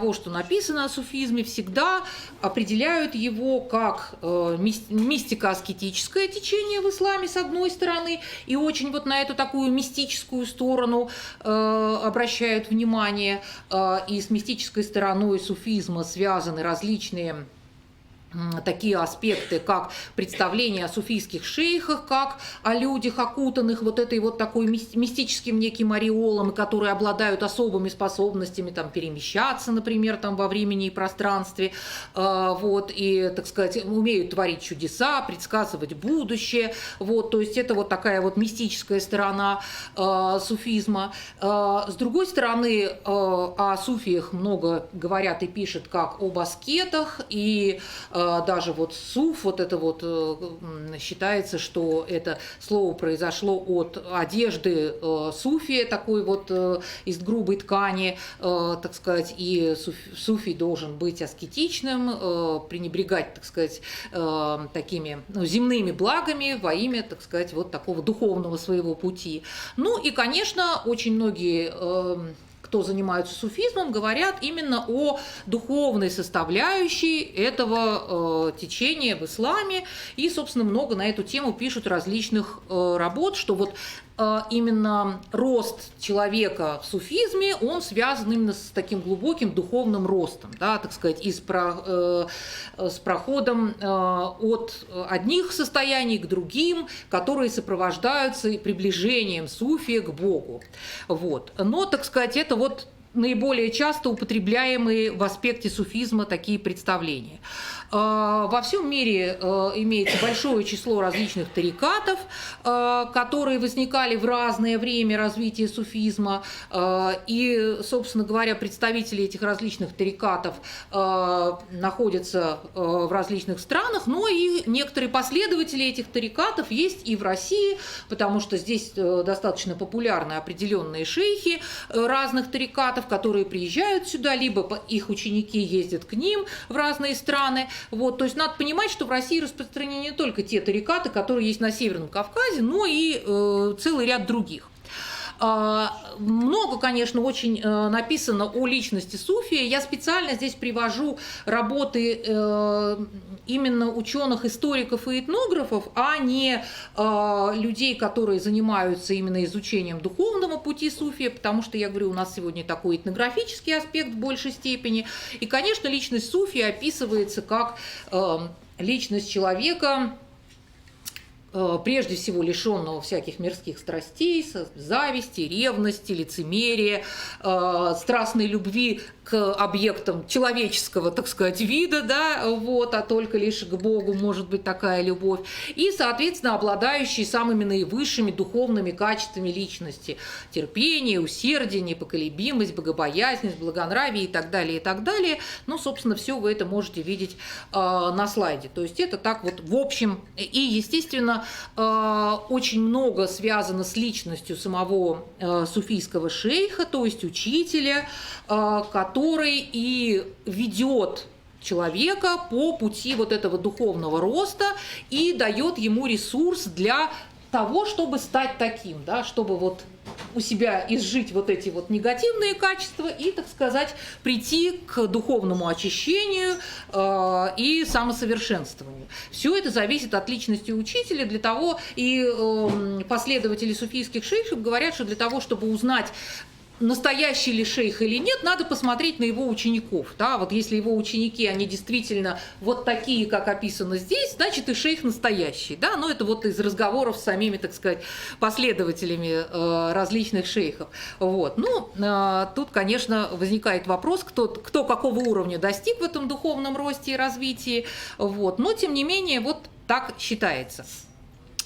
того, что написано о суфизме, всегда определяют его как мистико-аскетическое течение в исламе, с одной стороны, и очень вот на эту такую мистическую сторону обращают внимание, и с мистической стороной суфизма связаны различные такие аспекты, как представление о суфийских шейхах, как о людях, окутанных вот этой вот такой мистическим неким ореолом, которые обладают особыми способностями там, перемещаться, например, там, во времени и пространстве, вот, и, так сказать, умеют творить чудеса, предсказывать будущее, вот, то есть это вот такая вот мистическая сторона суфизма. С другой стороны, о суфиях много говорят и пишут как об аскетах, и даже вот суф, вот это вот считается, что это слово произошло от одежды суфия, такой вот из грубой ткани, так сказать, и суфий должен быть аскетичным, пренебрегать, так сказать, такими земными благами во имя, так сказать, вот такого духовного своего пути. Ну и, конечно, очень многие кто занимаются суфизмом, говорят именно о духовной составляющей этого течения в исламе. И, собственно, много на эту тему пишут различных работ, что вот именно рост человека в суфизме, он связан именно с таким глубоким духовным ростом, да, так сказать, и с проходом от одних состояний к другим, которые сопровождаются приближением суфия к Богу. Вот. Но, так сказать, это вот наиболее часто употребляемые в аспекте суфизма такие представления. Во всем мире имеется большое число различных тарикатов, которые возникали в разное время развития суфизма. И, собственно говоря, представители этих различных тарикатов находятся в различных странах, но и некоторые последователи этих тарикатов есть и в России, потому что здесь достаточно популярны определенные шейхи разных тарикатов, которые приезжают сюда, либо их ученики ездят к ним в разные страны. Вот, то есть надо понимать, что в России распространены не только те тарикаты, которые есть на Северном Кавказе, но и целый ряд других. Много, конечно, очень написано о личности суфия. Я специально здесь привожу работы именно ученых, историков и этнографов, а не людей, которые занимаются именно изучением духовного пути суфия, потому что, я говорю, у нас сегодня такой этнографический аспект в большей степени. И, конечно, личность суфия описывается как личность человека, прежде всего лишенного всяких мирских страстей, зависти, ревности, лицемерия, страстной любви к объектам человеческого, так сказать, вида, да, вот, а только лишь к Богу может быть такая любовь, и, соответственно, обладающий самыми наивысшими духовными качествами личности: терпение, усердие, непоколебимость, богобоязненность, благонравие и так далее, и так далее. Ну, собственно, все вы это можете видеть на слайде. То есть это так вот в общем, и, естественно, очень много связано с личностью самого суфийского шейха, то есть учителя, который и ведет человека по пути вот этого духовного роста и дает ему ресурс для того, чтобы стать таким, да, чтобы вот у себя изжить вот эти вот негативные качества и, так сказать, прийти к духовному очищению и самосовершенствованию. Все это зависит от личности учителя. Для того и последователи суфийских шейхов говорят, что для того, чтобы узнать, настоящий ли шейх или нет, надо посмотреть на его учеников. Да? Вот если его ученики, они действительно вот такие, как описано здесь, значит и шейх настоящий. Да? Но это вот из разговоров с самими, так сказать, последователями различных шейхов. Вот. Ну, тут, конечно, возникает вопрос, кто какого уровня достиг в этом духовном росте и развитии. Вот. Но, тем не менее, вот так считается.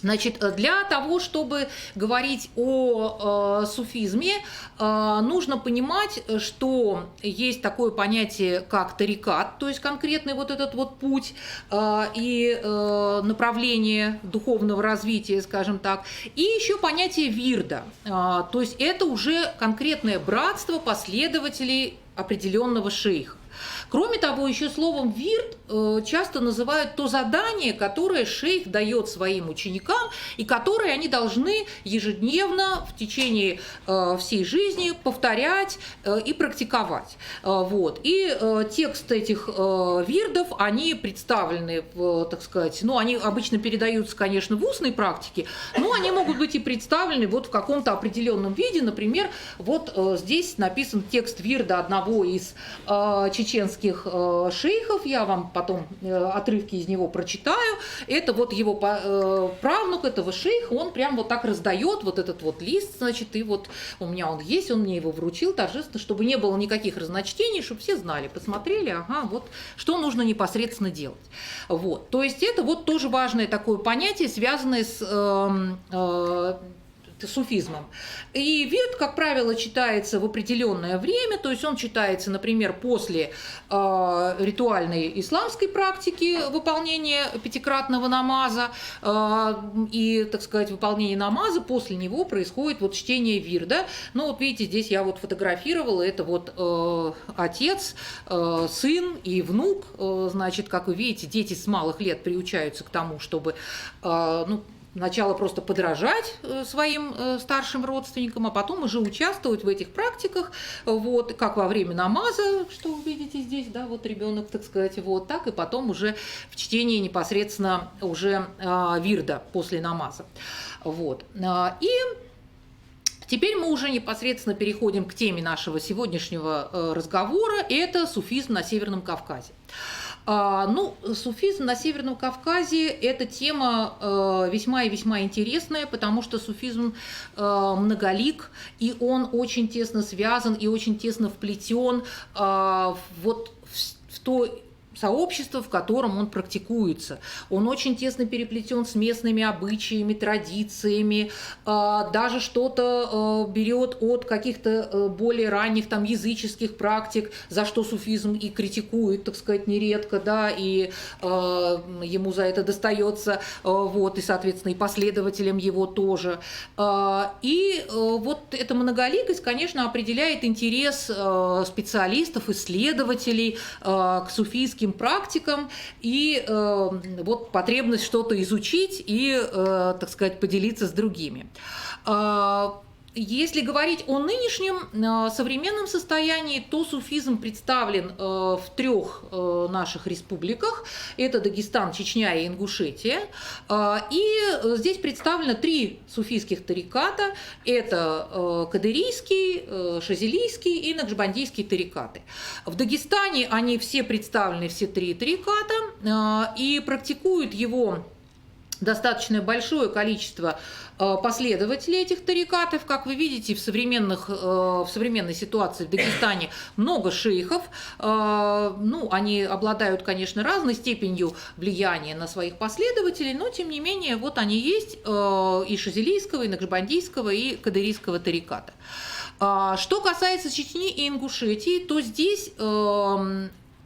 Значит, для того, чтобы говорить о суфизме, нужно понимать, что есть такое понятие, как тарикат, то есть конкретный вот этот вот путь и направление духовного развития, скажем так, и еще понятие вирда, то есть это уже конкретное братство последователей определенного шейха. Кроме того, еще словом вирд часто называют то задание, которое шейх дает своим ученикам и которое они должны ежедневно в течение всей жизни повторять и практиковать. Вот. И текст этих вирдов, они представлены, так сказать, ну, они обычно передаются, конечно, в устной практике, но они могут быть и представлены вот в каком-то определенном виде. Например, вот здесь написан текст вирда одного из чеченских шейхов, я вам потом отрывки из него прочитаю. Это вот его правнук этого шейха, он прям вот так раздает вот этот вот лист, значит, и вот у меня он есть, он мне его вручил торжественно, чтобы не было никаких разночтений, чтобы все знали, посмотрели, ага, вот что нужно непосредственно делать. Вот, то есть это вот тоже важное такое понятие, связанное с суфизмом. И вирд, как правило, читается в определенное время, то есть он читается, например, после ритуальной исламской практики выполнения пятикратного намаза, и, так сказать, выполнение намаза, после него происходит вот чтение вирда. Ну, вот видите, здесь я вот фотографировала, это вот отец, сын и внук, значит, как вы видите, дети с малых лет приучаются к тому, чтобы, ну, сначала просто подражать своим старшим родственникам, а потом уже участвовать в этих практиках, вот, как во время намаза, что вы видите здесь, да, вот ребенок, так сказать, вот так, и потом уже в чтении непосредственно уже вирда после намаза. Вот. И теперь мы уже непосредственно переходим к теме нашего сегодняшнего разговора, это суфизм на Северном Кавказе. Ну, суфизм на Северном Кавказе – это тема весьма и весьма интересная, потому что суфизм многолик, и он очень тесно связан и очень тесно вплетен вот в то сообщество, в котором он практикуется. Он очень тесно переплетен с местными обычаями, традициями, даже что-то берет от каких-то более ранних там языческих практик, за что суфизм и критикует, так сказать, нередко, да, и ему за это достается, вот, и, соответственно, и последователям его тоже. И вот эта многоликость, конечно, определяет интерес специалистов, исследователей к суфийским практикам и вот потребность что-то изучить и, так сказать, поделиться с другими. Если говорить о нынешнем современном состоянии, то суфизм представлен в трех наших республиках. Это Дагестан, Чечня и Ингушетия. И здесь представлено три суфийских тариката. Это кадырийский, шазилийский и накшбандийский тарикаты. В Дагестане они все представлены, все три тариката, и практикуют его достаточно большое количество последователей этих тарикатов. Как вы видите, в современной ситуации в Дагестане много шейхов. Ну, они обладают, конечно, разной степенью влияния на своих последователей, но, тем не менее, вот они есть и шазилийского, и накшбандийского, и кадырийского тариката. Что касается Чечни и Ингушетии, то здесь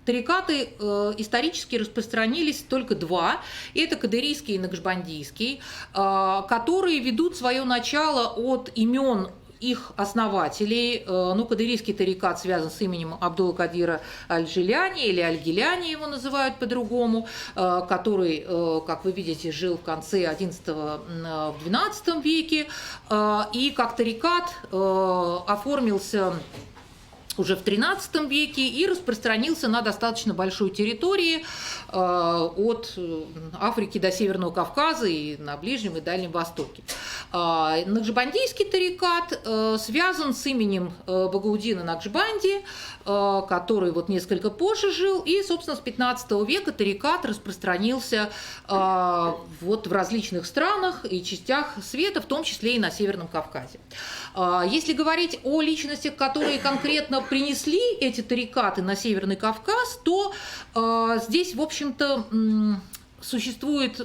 тарикаты исторически распространились только два. Это кадырийский и накшбандийский, которые ведут свое начало от имен их основателей. Ну, кадырийский тарикат связан с именем Абдул-Кадира Аль-Жиляни или Аль-Гиляни его называют по-другому, который, как вы видите, жил в конце XI-XII веке, и как тарикат оформился уже в XIII веке и распространился на достаточно большой территории от Африки до Северного Кавказа и на Ближнем и Дальнем Востоке. Накшбандийский тарикат связан с именем Багаудина Накшбанди, который вот несколько позже жил, и, собственно, с XV века тарикат распространился вот в различных странах и частях света, в том числе и на Северном Кавказе. Если говорить о личностях, которые конкретно принесли эти тарикаты на Северный Кавказ, то здесь, в общем-то, Существует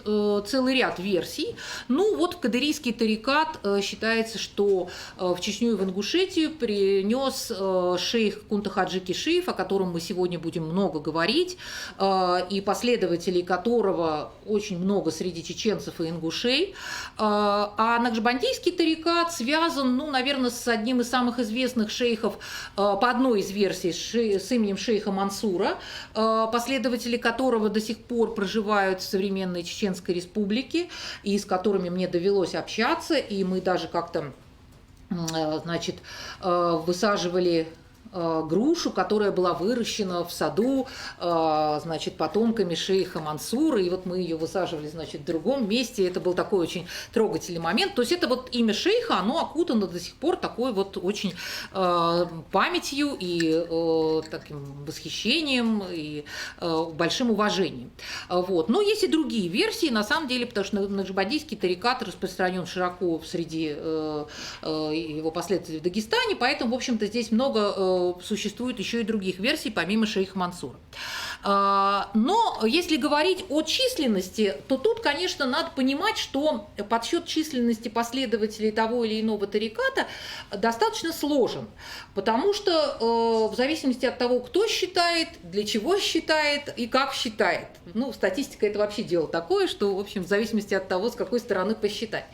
целый ряд версий. Ну вот кадырийский тарикат считается, что в Чечню и в Ингушетию принес шейх Кунта Хаджи Кишиев, о котором мы сегодня будем много говорить, и последователей которого очень много среди чеченцев и ингушей. А накшбандийский тарикат связан, ну, наверное, с одним из самых известных шейхов по одной из версий с именем шейха Мансура, последователи которого до сих пор проживают в современной Чеченской Республике, и с которыми мне довелось общаться, и мы даже как-то, значит, высаживали грушу, которая была выращена в саду, значит, потомками шейха Мансура, и вот мы ее высаживали, значит, в другом месте. Это был такой очень трогательный момент. То есть это вот имя шейха, оно окутано до сих пор такой вот очень памятью и таким восхищением и большим уважением. Вот. Но есть и другие версии, на самом деле, потому что накшбандийский тарикат распространен широко среди его последователей в Дагестане, поэтому, в общем-то, здесь много существует еще и других версий, помимо шейха Мансура. Но если говорить о численности, то тут, конечно, надо понимать, что подсчет численности последователей того или иного тариката достаточно сложен, потому что в зависимости от того, кто считает, для чего считает и как считает. Ну, статистика – это вообще дело такое, что, в общем, в зависимости от того, с какой стороны посчитать.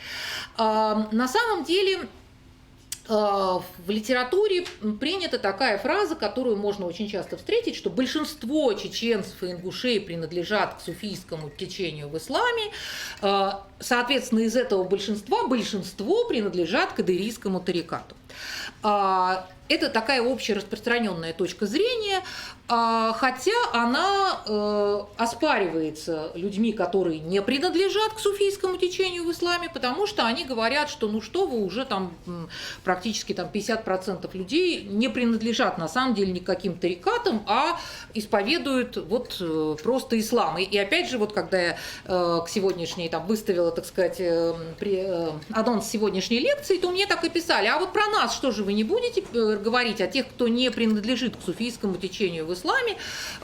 На самом деле, в литературе принята такая фраза, которую можно очень часто встретить, что большинство чеченцев и ингушей принадлежат к суфийскому течению в исламе, соответственно, из этого большинство принадлежат к кадырийскому тарикату. Это такая общераспространенная точка зрения, хотя она оспаривается людьми, которые не принадлежат к суфийскому течению в исламе, потому что они говорят, что ну что вы, уже там практически там 50% людей не принадлежат на самом деле никаким тарикатам, а исповедуют вот просто ислам. И опять же, вот когда я к сегодняшней там выставила, так сказать, анонс сегодняшней лекции, то мне так и писали: а вот про нас что же вы не будете говорить, о тех, кто не принадлежит к суфийскому течению в исламе,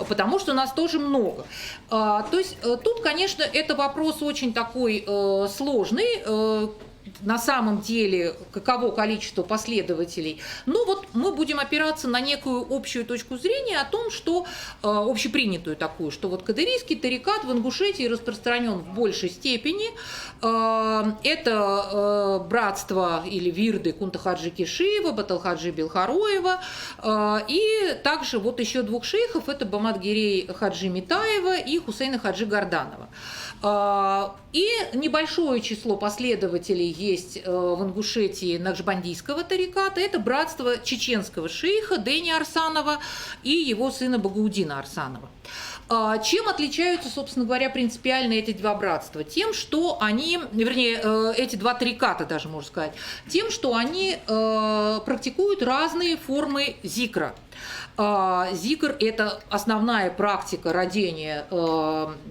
потому что нас тоже много. То есть тут, конечно, это вопрос очень такой сложный. На самом деле, каково количество последователей. Но вот мы будем опираться на некую общую точку зрения о том, что общепринятую такую, что вот кадырийский тарикат в Ингушетии распространен в большей степени. Это братство или вирды Кунта Хаджи Кишиева, Баталхаджи Белхароева, и также вот еще двух шейхов, это Бамат-Гирей Хаджи Митаева и Хусейна Хаджи Горданова. И небольшое число последователей есть в Ингушетии накшбандийского тариката. Это братство чеченского шейха Дэни Арсанова и его сына Багаудина Арсанова. Чем отличаются, собственно говоря, принципиально эти два братства? Тем, что они, вернее, эти два тариката даже, можно сказать, тем, что они практикуют разные формы зикра. Зикр – это основная практика родения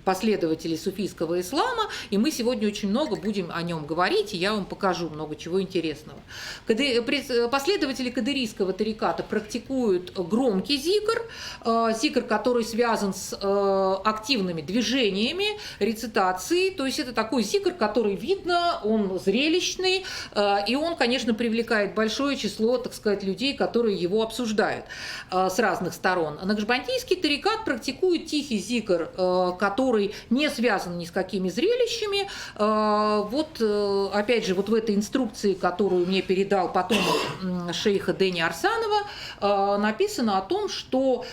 последователей суфийского ислама, и мы сегодня очень много будем о нем говорить, и я вам покажу много чего интересного. Последователи кадырийского тариката практикуют громкий зикр, зикр, который связан с активными движениями, рецитацией, то есть это такой зикр, который видно, он зрелищный, и он, конечно, привлекает большое число, так сказать, людей, которые его обсуждают с разных сторон. Накшбандийский тарикат практикует тихий зикр, который не связан ни с какими зрелищами. Вот, опять же, вот в этой инструкции, которую мне передал потомок шейха Дэни Арсанова, написано о том, что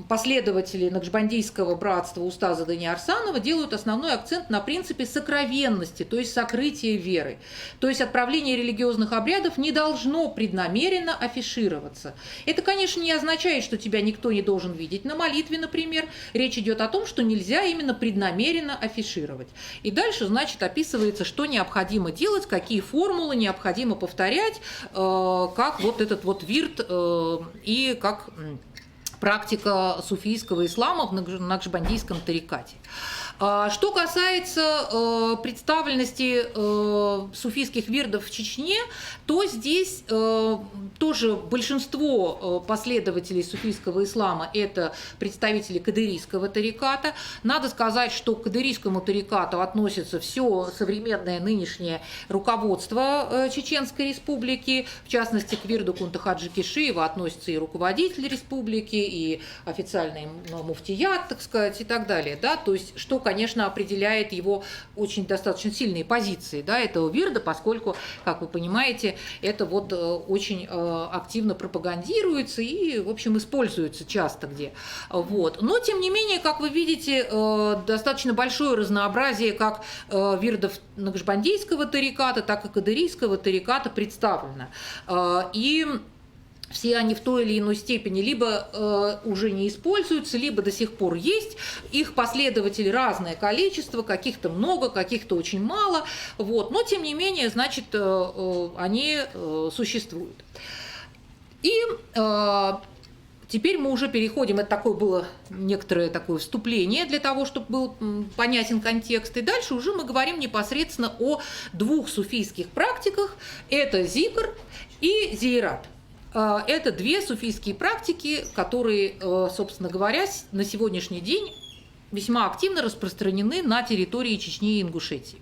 последователи накшбандийского братства устаза Дэни Арсанова делают основной акцент на принципе сокровенности, то есть сокрытия веры. То есть отправление религиозных обрядов не должно преднамеренно афишироваться. Это, конечно, не означает, что тебя никто не должен видеть на молитве, например. Речь идет о том, что нельзя именно преднамеренно афишировать. И дальше, значит, описывается, что необходимо делать, какие формулы необходимо повторять, как вот этот вот вирд и как практика суфийского ислама в накшбандийском тарикате. Что касается представленности суфийских вирдов в Чечне, то здесь тоже большинство последователей суфийского ислама – это представители кадырийского тариката. Надо сказать, что к кадырийскому тарикату относится все современное нынешнее руководство Чеченской республики, в частности, к вирду Кунта Хаджи Кишиева относится и руководитель республики, и официальный муфтият, так сказать, и так далее. Да? То есть, что, конечно, определяет его очень достаточно сильные позиции, да, этого вирда, поскольку, как вы понимаете, это вот очень активно пропагандируется и, в общем, используется часто где. Вот. Но, тем не менее, как вы видите, достаточно большое разнообразие как вирдов накшбандийского тариката, так и кадырийского тариката представлено. И все они в той или иной степени либо уже не используются, либо до сих пор есть. Их последователей разное количество, каких-то много, каких-то очень мало. Вот. Но, тем не менее, значит, они существуют. И теперь мы уже переходим, это такое было некоторое такое вступление для того, чтобы был понятен контекст. И дальше уже мы говорим непосредственно о двух суфийских практиках. Это зикр и зиярат. Это две суфийские практики, которые, собственно говоря, на сегодняшний день весьма активно распространены на территории Чечни и Ингушетии.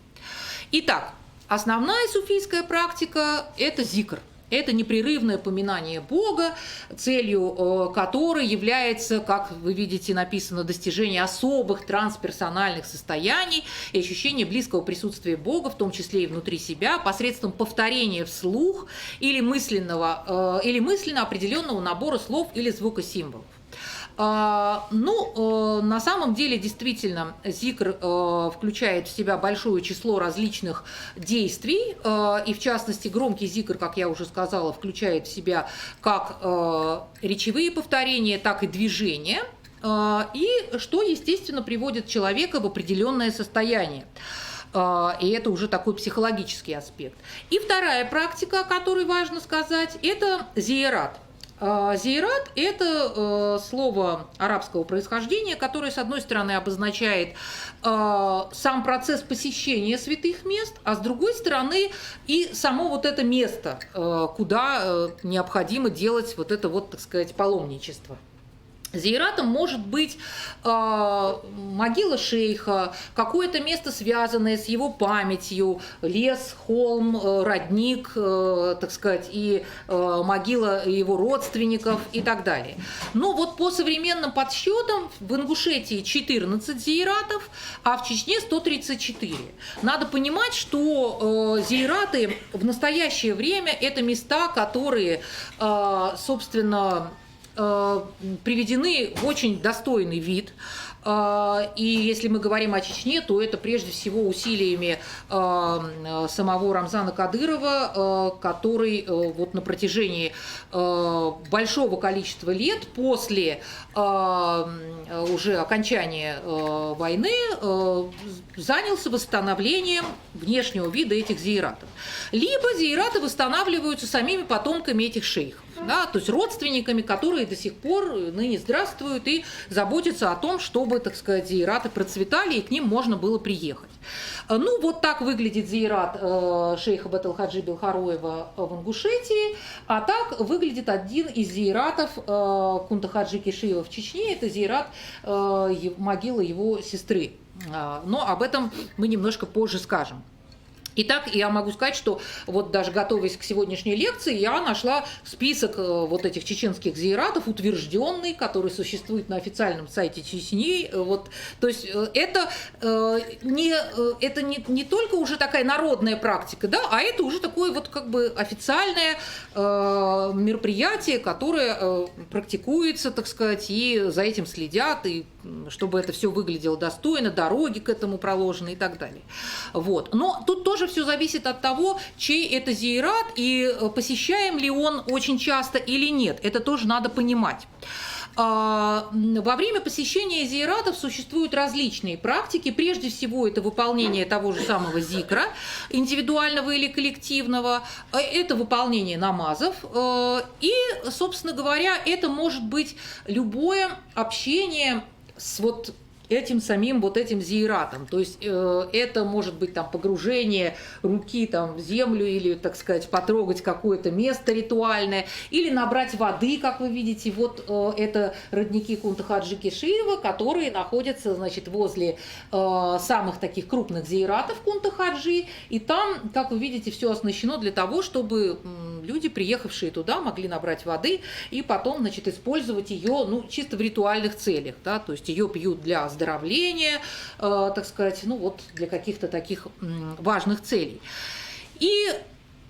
Итак, основная суфийская практика – это зикр. Это непрерывное поминание Бога, целью которой является, как вы видите, написано, достижение особых трансперсональных состояний и ощущение близкого присутствия Бога, в том числе и внутри себя, посредством повторения вслух или мысленно определенного набора слов или звукосимволов. На самом деле, действительно, зикр включает в себя большое число различных действий, и, в частности, громкий зикр, как я уже сказала, включает в себя как речевые повторения, так и движения, и что, естественно, приводит человека в определенное состояние. И это уже такой психологический аспект. И вторая практика, о которой важно сказать, это зиярат. Зиярат – это слово арабского происхождения, которое, с одной стороны, обозначает сам процесс посещения святых мест, а с другой стороны и само вот это место, куда необходимо делать вот это вот, так сказать, паломничество. Зияратом может быть могила шейха, какое-то место, связанное с его памятью, лес, холм, родник, так сказать, и могила его родственников и так далее. Но вот по современным подсчетам в Ингушетии 14 зияратов, а в Чечне 134. Надо понимать, что зияраты в настоящее время – это места, которые, собственно, приведены в очень достойный вид. И если мы говорим о Чечне, то это прежде всего усилиями самого Рамзана Кадырова, который вот на протяжении большого количества лет после уже окончания войны занялся восстановлением внешнего вида этих зияратов. Либо зияраты восстанавливаются самими потомками этих шейхов, да, то есть родственниками, которые до сих пор ныне здравствуют и заботятся о том, чтобы, так сказать, зияраты процветали и к ним можно было приехать. Ну, вот так выглядит зиярат шейха Батылхаджи Белхароева в Ингушетии, а так выглядит один из зияратов Кунта Хаджи Кишиева в Чечне, это зиярат могилы его сестры. Но об этом мы немножко позже скажем. Итак, я могу сказать, что вот даже готовясь к сегодняшней лекции, я нашла список вот этих чеченских зияратов, утвержденный, который существует на официальном сайте Чечни. Вот, то есть это не только уже такая народная практика, да, а это уже такое вот как бы официальное мероприятие, которое практикуется, так сказать, и за этим следят, и чтобы это все выглядело достойно, дороги к этому проложены и так далее. Вот. Но тут тоже все зависит от того, чей это зиярат и посещаем ли он очень часто или нет. Это тоже надо понимать. Во время посещения зиаратов существуют различные практики. Прежде всего, это выполнение того же самого зикра, индивидуального или коллективного, это выполнение намазов. И, собственно говоря, это может быть любое общение с вот этим самим вот этим зиаратом. То есть это может быть там погружение руки там в землю или, так сказать, потрогать какое-то место ритуальное, или набрать воды, как вы видите. Вот это родники Кунта-Хаджи Кешиева, которые находятся, значит, возле самых таких крупных зиаратов Кунта-Хаджи. И там, как вы видите, все оснащено для того, чтобы люди, приехавшие туда, могли набрать воды и потом, значит, использовать ее, ну, чисто в ритуальных целях, да, то есть ее пьют для оздоровления, так сказать, ну, вот для каких-то таких важных целей. И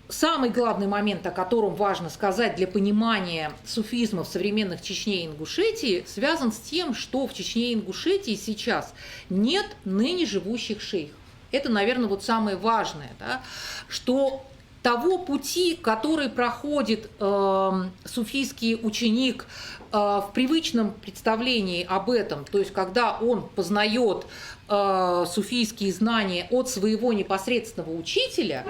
самый главный момент, о котором важно сказать для понимания суфизма в современных Чечне и Ингушетии, связан с тем, что в Чечне и Ингушетии сейчас нет ныне живущих шейхов. Это, наверное, вот самое важное, да, что того пути, который проходит суфийский ученик в привычном представлении об этом, то есть когда он познает суфийские знания от своего непосредственного учителя,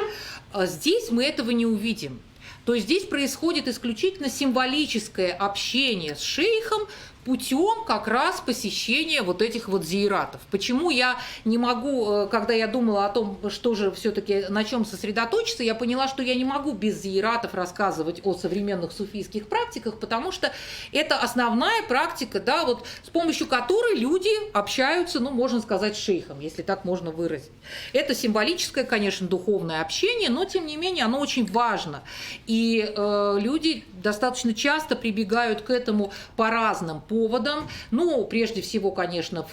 здесь мы этого не увидим. То есть здесь происходит исключительно символическое общение с шейхом путем как раз посещения вот этих вот зиаратов. Почему я не могу, когда я думала о том, что же все-таки на чем сосредоточиться, я поняла, что я не могу без зиаратов рассказывать о современных суфийских практиках, потому что это основная практика, да, вот с помощью которой люди общаются, ну, можно сказать, с шейхом, если так можно выразить. Это символическое, конечно, духовное общение, но, тем не менее, оно очень важно. И люди достаточно часто прибегают к этому по разным поводам. Ну, прежде всего, конечно,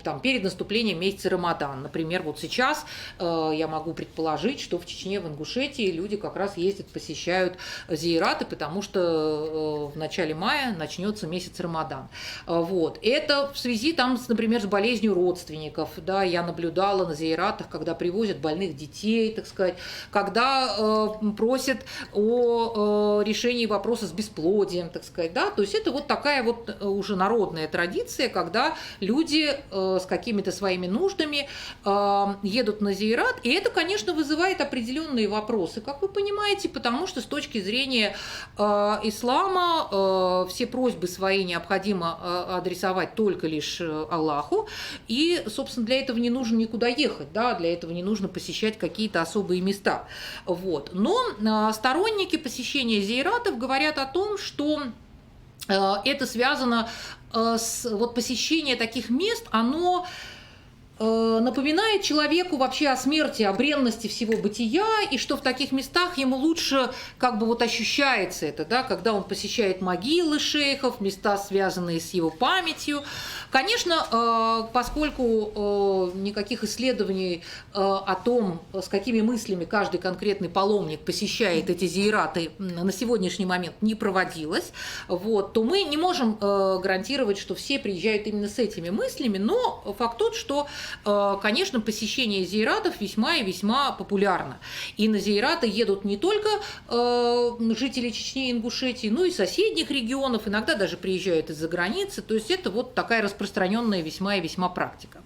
там, перед наступлением месяца Рамадан. Например, вот сейчас я могу предположить, что в Чечне, в Ингушетии люди как раз ездят, посещают зиараты, потому что в начале мая начнется месяц Рамадан. Вот. Это в связи, там, например, с болезнью родственников. Да, я наблюдала на зиаратах, когда привозят больных детей, так сказать, когда просят о решении вопроса с бесплодием, так сказать. Да? То есть это вот такая вот уже народная традиция, когда люди с какими-то своими нуждами едут на зиарат, и это, конечно, вызывает определенные вопросы, как вы понимаете, потому что с точки зрения ислама все просьбы свои необходимо адресовать только лишь Аллаху, и, собственно, для этого не нужно никуда ехать, да, для этого не нужно посещать какие-то особые места. Вот. Но сторонники посещения зиаратов говорят о том, что это связано с вот посещение таких мест, оно напоминает человеку вообще о смерти, о бренности всего бытия, и что в таких местах ему лучше как бы вот ощущается это, да, когда он посещает могилы шейхов, места, связанные с его памятью. Конечно, поскольку никаких исследований о том, с какими мыслями каждый конкретный паломник посещает эти зиараты, на сегодняшний момент не проводилось, вот, то мы не можем гарантировать, что все приезжают именно с этими мыслями, но факт тот, что конечно, посещение зиаратов весьма и весьма популярно. И на зиараты едут не только жители Чечни и Ингушетии, но и соседних регионов, иногда даже приезжают из-за границы. То есть это вот такая распространенная весьма и весьма практика.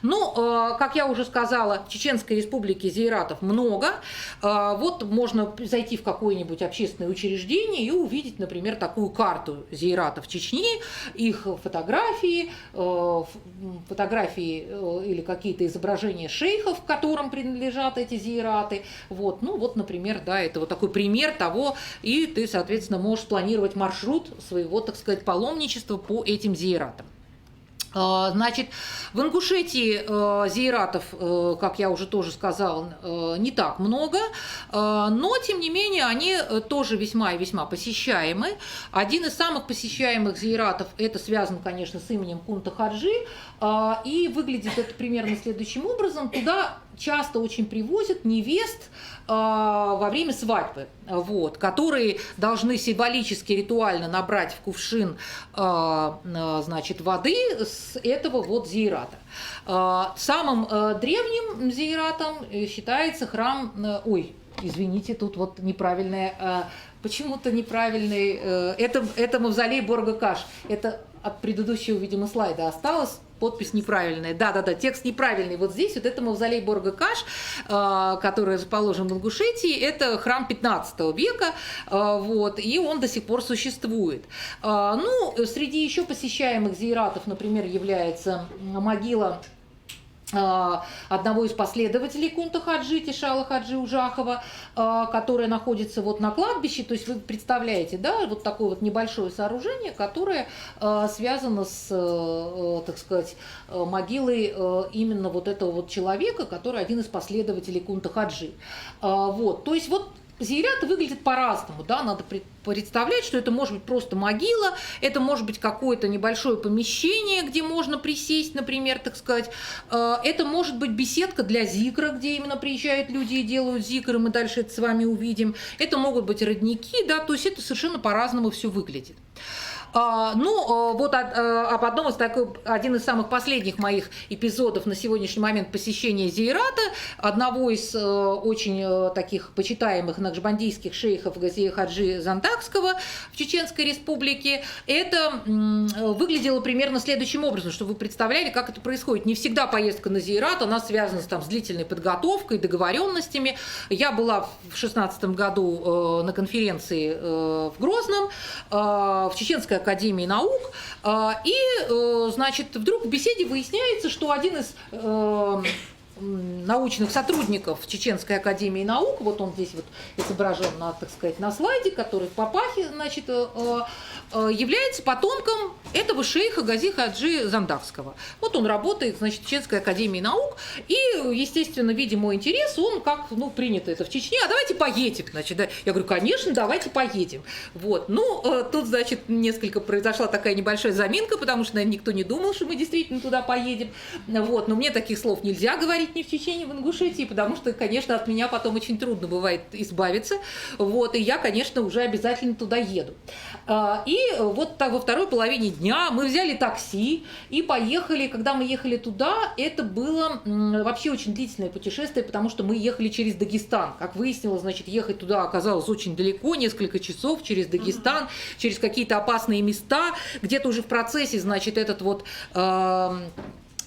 Ну, как я уже сказала, в Чеченской Республике зиаратов много. Вот можно зайти в какое-нибудь общественное учреждение и увидеть, например, такую карту зиаратов Чечни, их фотографии или какие-то изображения шейхов, к которым принадлежат эти зиараты. Вот. Ну вот, например, да, это вот такой пример того, и ты, соответственно, можешь спланировать маршрут своего, так сказать, паломничества по этим зиаратам. Значит, в Ингушетии зиаратов, как я уже тоже сказала, не так много, но, тем не менее, они тоже весьма и весьма посещаемы. Один из самых посещаемых зиаратов, это связано, конечно, с именем Кунта-Хаджи, и выглядит это примерно следующим образом. Туда часто очень привозят невест во время свадьбы, вот, которые должны символически, ритуально набрать в кувшин, значит, воды с этого вот зиарата. Самым древним зиаратом считается храм, извините, тут вот неправильное, почему-то неправильный, это мавзолей Борго-Каш, это от предыдущего, видимо, слайда осталось. Подпись неправильная. Да-да-да, текст неправильный. Вот здесь вот это мавзолей Борго-Каш, который расположен в Ингушетии. Это храм 15 века, вот, и он до сих пор существует. Ну, среди еще посещаемых зиератов, например, является могила одного из последователей кунта Хаджи, Тишала Хаджи Ужахова, которая находится вот на кладбище. То есть вы представляете, да, вот такое вот небольшое сооружение, которое связано с, так сказать, могилой именно вот этого вот человека, который один из последователей кунта Хаджи. Вот, то есть вот зияраты выглядят по-разному, да, надо представлять, что это может быть просто могила, это может быть какое-то небольшое помещение, где можно присесть, например, так сказать, это может быть беседка для зикра, где именно приезжают люди и делают зикр, и мы дальше это с вами увидим, это могут быть родники, да, то есть это совершенно по-разному все выглядит. Ну, вот об одном из один из самых последних моих эпизодов на сегодняшний момент посещения зиярата, одного из очень таких почитаемых накшбандийских шейхов Газия Хаджи Зандакского в Чеченской Республике, это выглядело примерно следующим образом, чтобы вы представляли, как это происходит. Не всегда поездка на зиярат, она связана с длительной подготовкой, договоренностями. Я была в 2016 году на конференции в Грозном, в Чеченской академии наук, и, значит, вдруг в беседе выясняется, что один из научных сотрудников Чеченской академии наук, вот он здесь вот изображен, так сказать, на слайде, который в папахе, значит, является потомком этого шейха Гази Хаджи Зандакского. Вот он работает, значит, в Чеченской академии наук, и, естественно, видя мой интерес, он, как, ну, принято это в Чечне, а давайте поедем, значит, да? Я говорю, конечно, давайте поедем. Вот, ну, тут, значит, несколько произошла такая небольшая заминка, потому что, наверное, никто не думал, что мы действительно туда поедем, вот, но мне таких слов нельзя говорить ни в Чечне, ни в Ингушетии, потому что, конечно, от меня потом очень трудно бывает избавиться, вот, и я, конечно, уже обязательно туда еду. И вот во второй половине дня мы взяли такси и поехали. Когда мы ехали туда, это было вообще очень длительное путешествие, потому что мы ехали через Дагестан. Как выяснилось, значит, ехать туда оказалось очень далеко, несколько часов через Дагестан, через какие-то опасные места. Где-то уже в процессе, значит, этот вот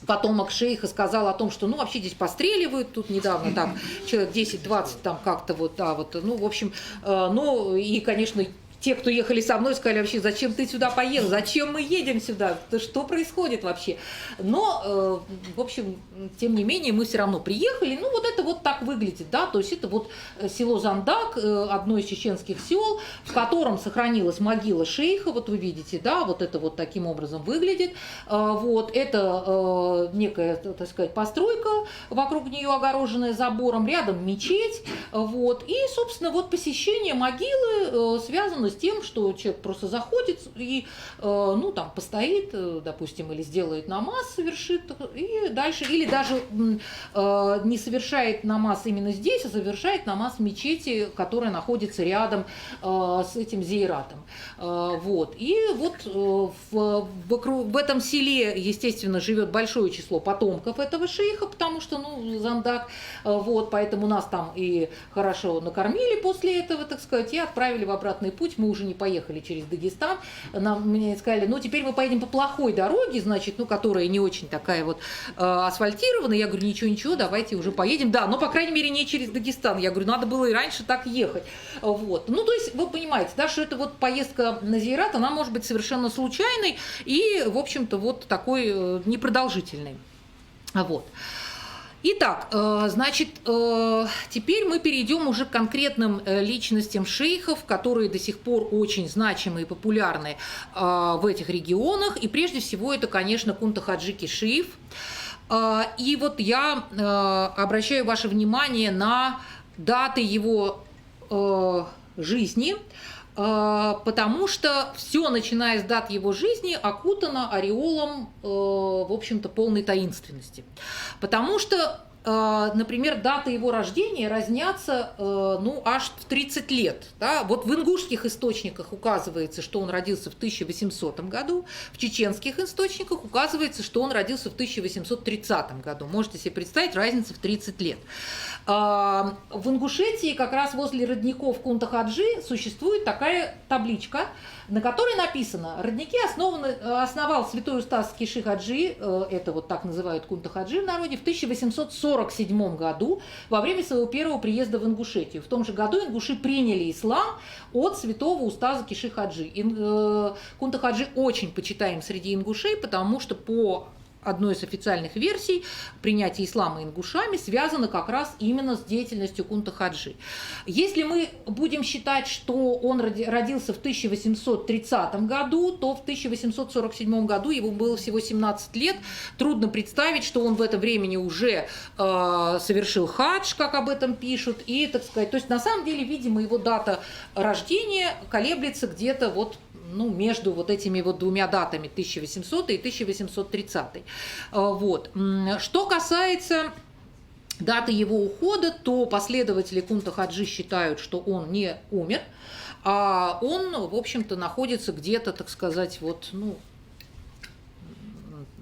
потомок шейха сказал о том, что, ну, вообще здесь постреливают, тут недавно там человек 10-20 там как-то вот, да, вот, ну, в общем, ну, и, конечно, те, кто ехали со мной, сказали вообще, зачем ты сюда поехал, зачем мы едем сюда, что происходит вообще. Но, в общем, тем не менее, мы все равно приехали. Ну, вот это вот так выглядит, да, то есть это вот село Зандак, одно из чеченских сел, в котором сохранилась могила шейха, вот вы видите, да, вот это вот таким образом выглядит. Вот, это некая, так сказать, постройка, вокруг нее огороженная забором, рядом мечеть, вот, и, собственно, вот посещение могилы связано с тем, что человек просто заходит и, ну, там, постоит, допустим, или сделает намаз, совершит, и дальше, или даже не совершает намаз именно здесь, а совершает намаз в мечети, которая находится рядом с этим зиератом. Вот. И вот в этом селе, естественно, живет большое число потомков этого шейха, потому что, ну, Зандак, вот, поэтому нас там и хорошо накормили после этого, так сказать, и отправили в обратный путь. Мы уже не поехали через Дагестан. Мне сказали, ну, теперь мы поедем по плохой дороге, значит, ну, которая не очень такая вот асфальтированная. Я говорю, ничего, давайте уже поедем. Да, но, по крайней мере, не через Дагестан. Я говорю, надо было и раньше так ехать. Вот. Ну, то есть, вы понимаете, да, что это вот поездка на зиярат, она может быть совершенно случайной и, в общем-то, вот такой непродолжительной. Вот. Итак, значит, теперь мы перейдем уже к конкретным личностям шейхов, которые до сих пор очень значимы и популярны в этих регионах. И прежде всего это, конечно, Кунта Хаджи Кишиев. И вот я обращаю ваше внимание на даты его жизни, потому что все, начиная с дат его жизни, окутано ореолом, в общем-то, полной таинственности. Потому что например, даты его рождения разнятся, ну, аж в 30 лет. Да? Вот в ингушских источниках указывается, что он родился в 1800 году, в чеченских источниках указывается, что он родился в 1830 году. Можете себе представить, разница в 30 лет. В Ингушетии, как раз возле родников Кунта-Хаджи, существует такая табличка, на которой написано: родники основал святой Устаз Киши-Хаджи, это вот так называют Кунта-Хаджи в народе, в 1847 году, во время своего первого приезда в Ингушетию. В том же году ингуши приняли ислам от святого Устаза Киши-Хаджи. Кунта-Хаджи очень почитаем среди ингушей, потому что по одной из официальных версий принятие ислама ингушами связано как раз именно с деятельностью Кунта-Хаджи. Если мы будем считать, что он родился в 1830 году, то в 1847 году ему было всего 17 лет. Трудно представить, что он в это время уже совершил хадж, как об этом пишут. И, так сказать, то есть на самом деле, видимо, его дата рождения колеблется где-то вот, ну, между вот этими вот двумя датами, 1800 и 1830. Вот. Что касается даты его ухода, то последователи Кунта-Хаджи считают, что он не умер, а он, в общем-то, находится где-то, так сказать, вот, ну,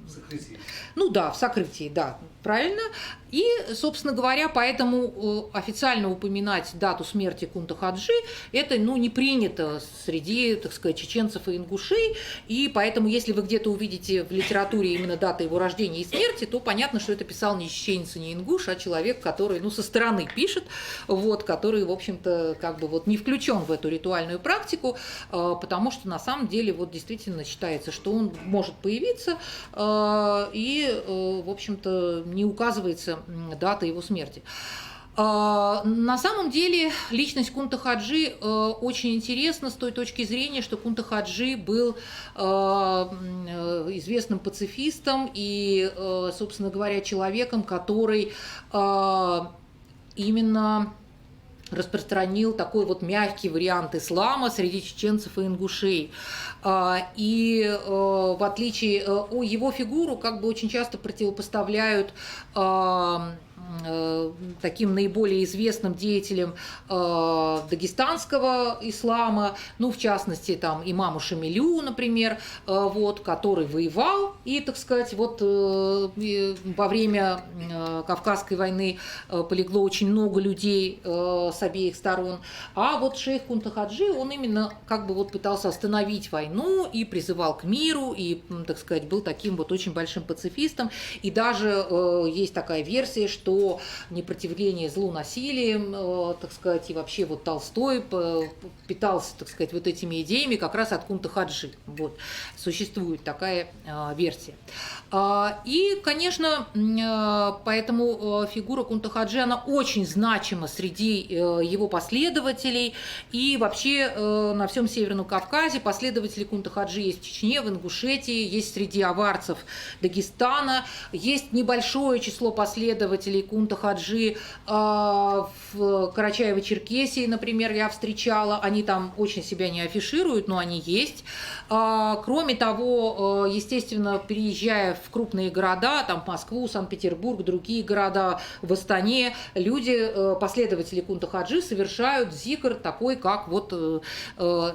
В сокрытии. Ну да, в сокрытии, да, правильно. И, собственно говоря, поэтому официально упоминать дату смерти Кунта-Хаджи это, ну, не принято среди, так сказать, чеченцев и ингушей. И поэтому, если вы где-то увидите в литературе именно даты его рождения и смерти, то понятно, что это писал не чеченец и не ингуш, а человек, который, ну, со стороны пишет, вот, который, в общем-то, как бы вот не включен в эту ритуальную практику, потому что на самом деле вот действительно считается, что он может появиться и, в общем-то, не указывается дата его смерти. На самом деле личность Кунта-Хаджи очень интересна с той точки зрения, что Кунта-Хаджи был известным пацифистом и, собственно говоря, человеком, который именно распространил такой вот мягкий вариант ислама среди чеченцев и ингушей. И в отличие его фигуру как бы очень часто противопоставляют таким наиболее известным деятелем дагестанского ислама, ну, в частности, там, имаму Шамилю, например, вот, который воевал, и, так сказать, вот во время Кавказской войны полегло очень много людей с обеих сторон, а вот шейх Кунта-Хаджи, он именно как бы вот пытался остановить войну и призывал к миру, и, так сказать, был таким вот очень большим пацифистом, и даже есть такая версия, что непротивление злу насилием, так сказать, и вообще вот Толстой питался, так сказать, вот этими идеями как раз от Кунта-Хаджи. Вот. Существует такая версия. И, конечно, поэтому фигура Кунта-Хаджи, она очень значима среди его последователей, и вообще на всем Северном Кавказе последователи Кунта-Хаджи есть в Чечне, в Ингушетии, есть среди аварцев Дагестана, есть небольшое число последователей Кунта-Хаджи в Карачаево-Черкесии, например, я встречала. Они там очень себя не афишируют, но они есть. Кроме того, естественно, переезжая в крупные города, там Москву, Санкт-Петербург, другие города, в Астане, люди, последователи Кунта-Хаджи, совершают зикр такой, как вот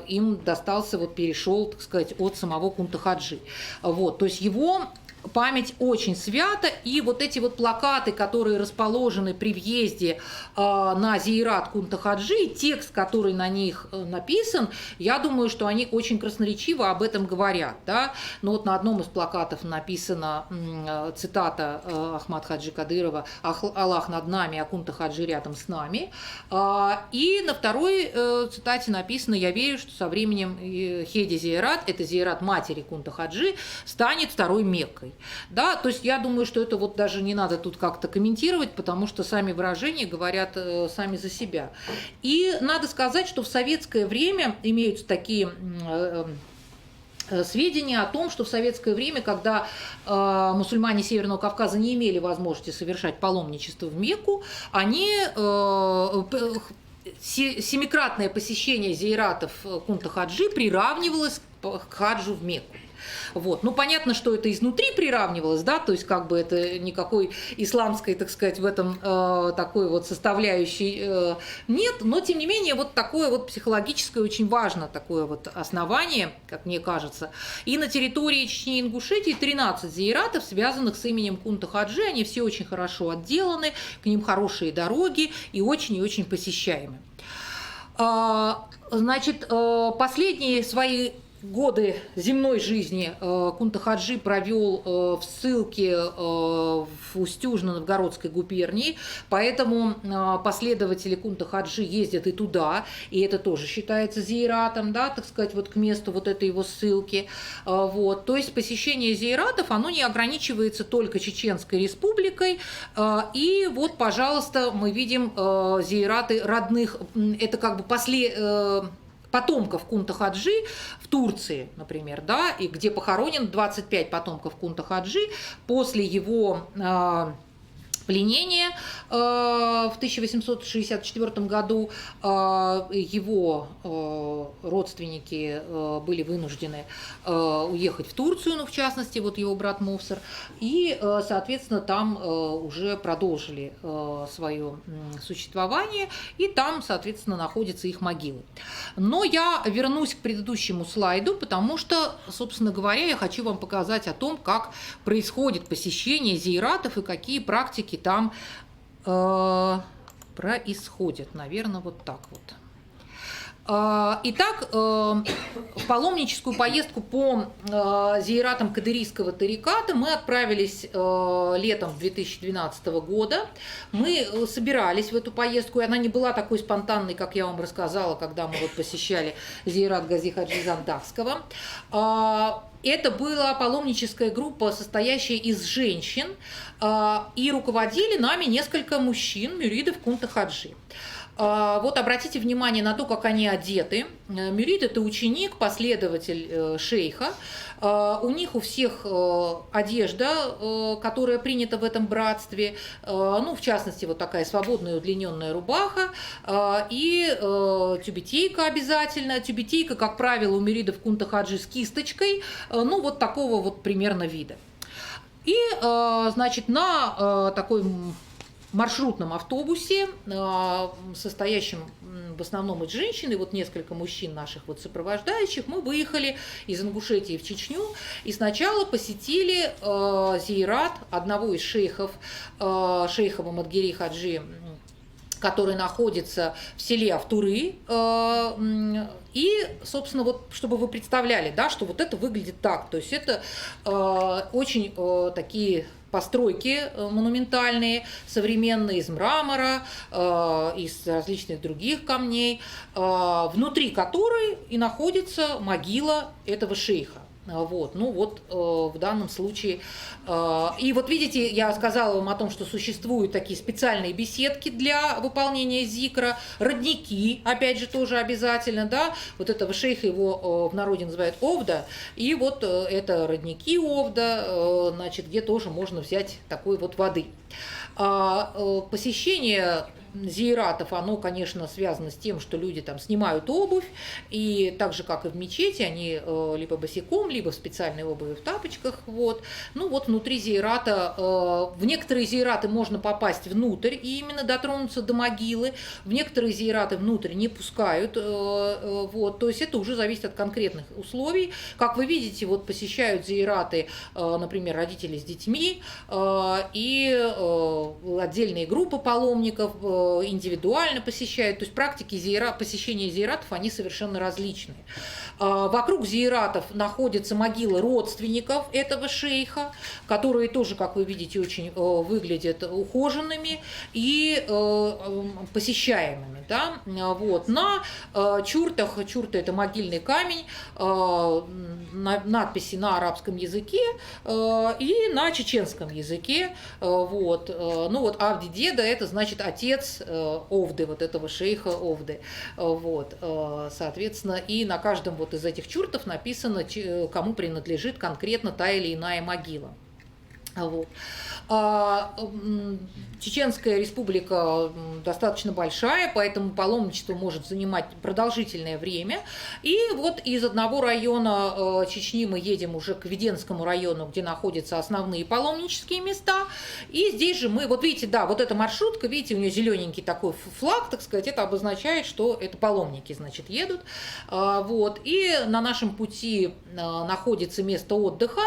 им достался, вот перешел, так сказать, от самого Кунта-Хаджи. Вот, то есть его память очень свята, и вот эти вот плакаты, которые расположены при въезде на зиярат Кунта-Хаджи, текст, который на них написан, я думаю, что они очень красноречиво об этом говорят. Да? Но вот на одном из плакатов написана цитата Ахмад Хаджи Кадырова «Аллах над нами, а Кунта-Хаджи рядом с нами». И на второй цитате написано: «Я верю, что со временем Хеди Зиярат, это зиярат матери Кунта-Хаджи, станет второй Меккой». Да, то есть я думаю, что это вот даже не надо тут как-то комментировать, потому что сами выражения говорят сами за себя. И надо сказать, что в советское время имеются такие сведения о том, что в советское время, когда мусульмане Северного Кавказа не имели возможности совершать паломничество в Мекку, они семикратное посещение зияратов Кунта-Хаджи приравнивалось к хаджу в Мекку. Вот. Ну, понятно, что это изнутри приравнивалось, да, то есть как бы это никакой исламской, так сказать, в этом такой вот составляющей нет, но тем не менее вот такое вот психологическое очень важно такое вот основание, как мне кажется. И на территории Чечни и Ингушетии 13 зиератов, связанных с именем Кунта-Хаджи, они все очень хорошо отделаны, к ним хорошие дороги и очень посещаемы. Значит, последние свои годы земной жизни Кунта-Хаджи провел в ссылке в Устюжно-Новгородской губернии, поэтому последователи Кунта-Хаджи ездят и туда, и это тоже считается зиератом, да, так сказать, вот к месту вот этой его ссылки. Вот. То есть посещение зиератов, оно не ограничивается только Чеченской республикой, и вот, пожалуйста, мы видим зиераты родных, это как бы потомков Кунта-Хаджи в Турции, например, да, и где похоронен 25 потомков Кунта-Хаджи после его пленения в 1864 году. Его родственники были вынуждены уехать в Турцию, ну, в частности, вот его брат Мовсер, и, соответственно, там уже продолжили свое существование, и там, соответственно, находятся их могилы. Но я вернусь к предыдущему слайду, потому что, собственно говоря, я хочу вам показать о том, как происходит посещение зиератов и какие практики там происходят. Наверное, вот так вот. Итак, в паломническую поездку по зиератам кадырийского тариката мы отправились летом 2012 года. Мы собирались в эту поездку, и она не была такой спонтанной, как я вам рассказала, когда мы вот посещали зиерат Гази Хаджи Зандахского. Это была паломническая группа, состоящая из женщин, и руководили нами несколько мужчин, мюридов Кунта-Хаджи. Вот обратите внимание на то, как они одеты. Мюрид – это ученик, последователь шейха. У них у всех одежда, которая принята в этом братстве, ну, в частности, вот такая свободная удлиненная рубаха и тюбетейка обязательно. Тюбетейка, как правило, у мюридов Кунта-Хаджи с кисточкой, ну, вот такого вот примерно вида. И, значит, на такой маршрутном автобусе, состоящем в основном из женщин, и вот несколько мужчин наших вот сопровождающих, мы выехали из Ингушетии в Чечню и сначала посетили зиерат одного из шейхов, шейха Мамадгири Хаджи, который находится в селе Автуры. И, собственно, вот, чтобы вы представляли, да, что вот это выглядит так. То есть это очень такие постройки монументальные, современные, из мрамора, из различных других камней, внутри которой и находится могила этого шейха. Вот, ну вот в данном случае. И вот видите, я сказала вам о том, что существуют такие специальные беседки для выполнения зикра, родники, опять же, тоже обязательно, да, вот этого шейха его в народе называют овда, и вот это родники овда, значит, где тоже можно взять такой вот воды. Посещение зиератов, оно, конечно, связано с тем, что люди там снимают обувь, и так же, как и в мечети, они либо босиком, либо в специальной обуви, в тапочках, вот. Ну вот внутри зиерата, в некоторые зиераты можно попасть внутрь и именно дотронуться до могилы, в некоторые зиераты внутрь не пускают, вот, то есть это уже зависит от конкретных условий. Как вы видите, вот посещают зиераты, например, родители с детьми, и отдельные группы паломников, индивидуально посещают, то есть практики посещения зиератов, они совершенно различные. Вокруг зиератов находятся могилы родственников этого шейха, которые тоже, как вы видите, очень выглядят ухоженными и посещаемыми. Да? Вот. На чуртах, чурта – это могильный камень, надписи на арабском языке и на чеченском языке. Вот. Ну вот Авди деда – это значит отец Овды, вот этого шейха Овды. Вот. Соответственно, и на каждом вот из этих чуртов написано, кому принадлежит конкретно та или иная могила. Вот. Чеченская республика достаточно большая, поэтому паломничество может занимать продолжительное время. И вот из одного района Чечни мы едем уже к Веденскому району, где находятся основные паломнические места. И здесь же мы, вот видите, да, вот эта маршрутка, видите, у нее зелененький такой флаг, так сказать, это обозначает, что это паломники, значит, едут. Вот. И на нашем пути находится место отдыха.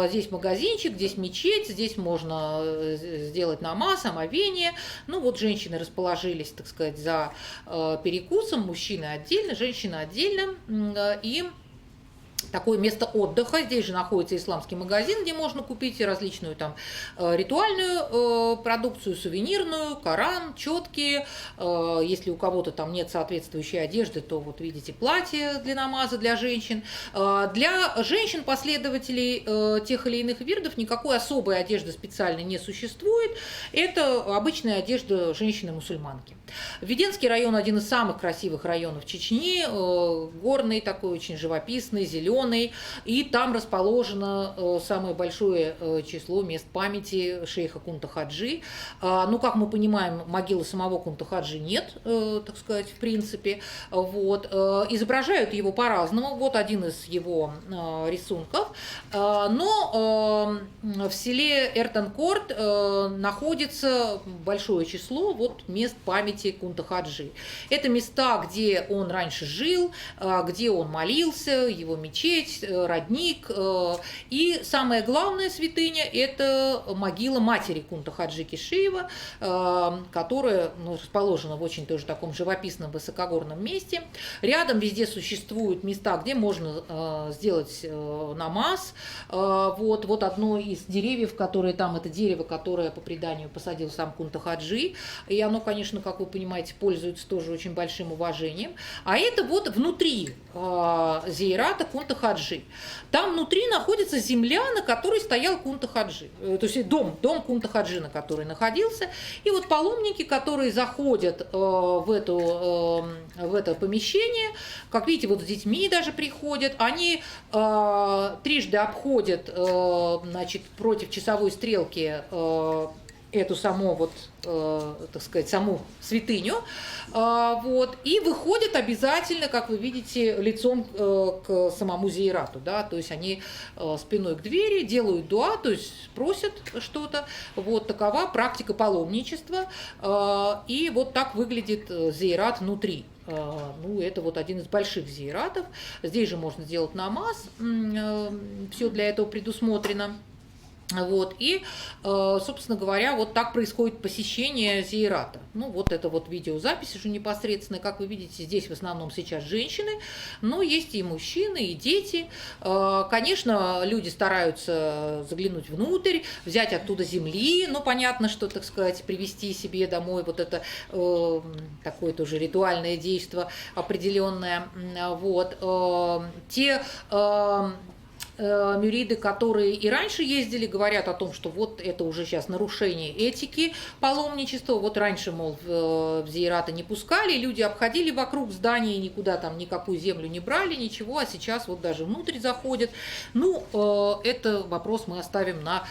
Здесь магазинчик, здесь мечеть, здесь можно сделать намаз, омовение. Ну вот женщины расположились, так сказать, за перекусом, мужчины отдельно, женщины отдельно. И такое место отдыха. Здесь же находится исламский магазин, где можно купить различную там ритуальную продукцию, сувенирную, Коран, четки. Если у кого-то там нет соответствующей одежды, то вот видите платье для намаза для женщин. Для женщин, последователей тех или иных вирдов, никакой особой одежды специально не существует. Это обычная одежда женщины-мусульманки. Веденский район один из самых красивых районов Чечни, горный такой, очень живописный, зеленый, и там расположено самое большое число мест памяти шейха Кунта-Хаджи. Ну, как мы понимаем, могилы самого Кунта-Хаджи нет, так сказать, в принципе. Вот. Изображают его по-разному. Вот один из его рисунков. Но в селе Эртанкорт находится большое число вот мест памяти Кунта-Хаджи. Это места, где он раньше жил, где он молился, его мечеть, родник. И самая главная святыня – это могила матери Кунта-Хаджи Кишиева, которая расположена в очень тоже таком живописном высокогорном месте. Рядом везде существуют места, где можно сделать намаз. Вот одно из деревьев, которые там, это дерево, которое по преданию посадил сам Кунта-Хаджи. И оно, конечно, как вы понимаете, пользуется тоже очень большим уважением. А это вот внутри зиярата Кунта-Хаджи. Там внутри находится земля, на которой стоял Кунта-Хаджи. То есть дом Кунта-Хаджи, на который находился. И вот паломники, которые заходят в это помещение, как видите, вот с детьми даже приходят, они трижды обходят, значит, против часовой стрелки эту саму, вот, так сказать, саму святыню, вот, и выходят обязательно, как вы видите, лицом к самому зиярату, да, то есть они спиной к двери делают дуа, то есть просят что-то, вот такова практика паломничества, и вот так выглядит зиярат внутри. Ну, это вот один из больших зияратов, здесь же можно сделать намаз, все для этого предусмотрено. Вот, и, собственно говоря, вот так происходит посещение зиярата. Ну, вот это вот видеозапись уже непосредственно, как вы видите, здесь в основном сейчас женщины, но есть и мужчины, и дети. Конечно, люди стараются заглянуть внутрь, взять оттуда земли, ну, понятно, что, так сказать, привезти себе домой вот это такое тоже ритуальное действо определенное. Вот, те мюриды, которые и раньше ездили, говорят о том, что вот это уже сейчас нарушение этики паломничества. Вот раньше, мол, в зияраты не пускали, люди обходили вокруг здания, никуда там никакую землю не брали, ничего, а сейчас вот даже внутрь заходят. Ну, это вопрос мы оставим на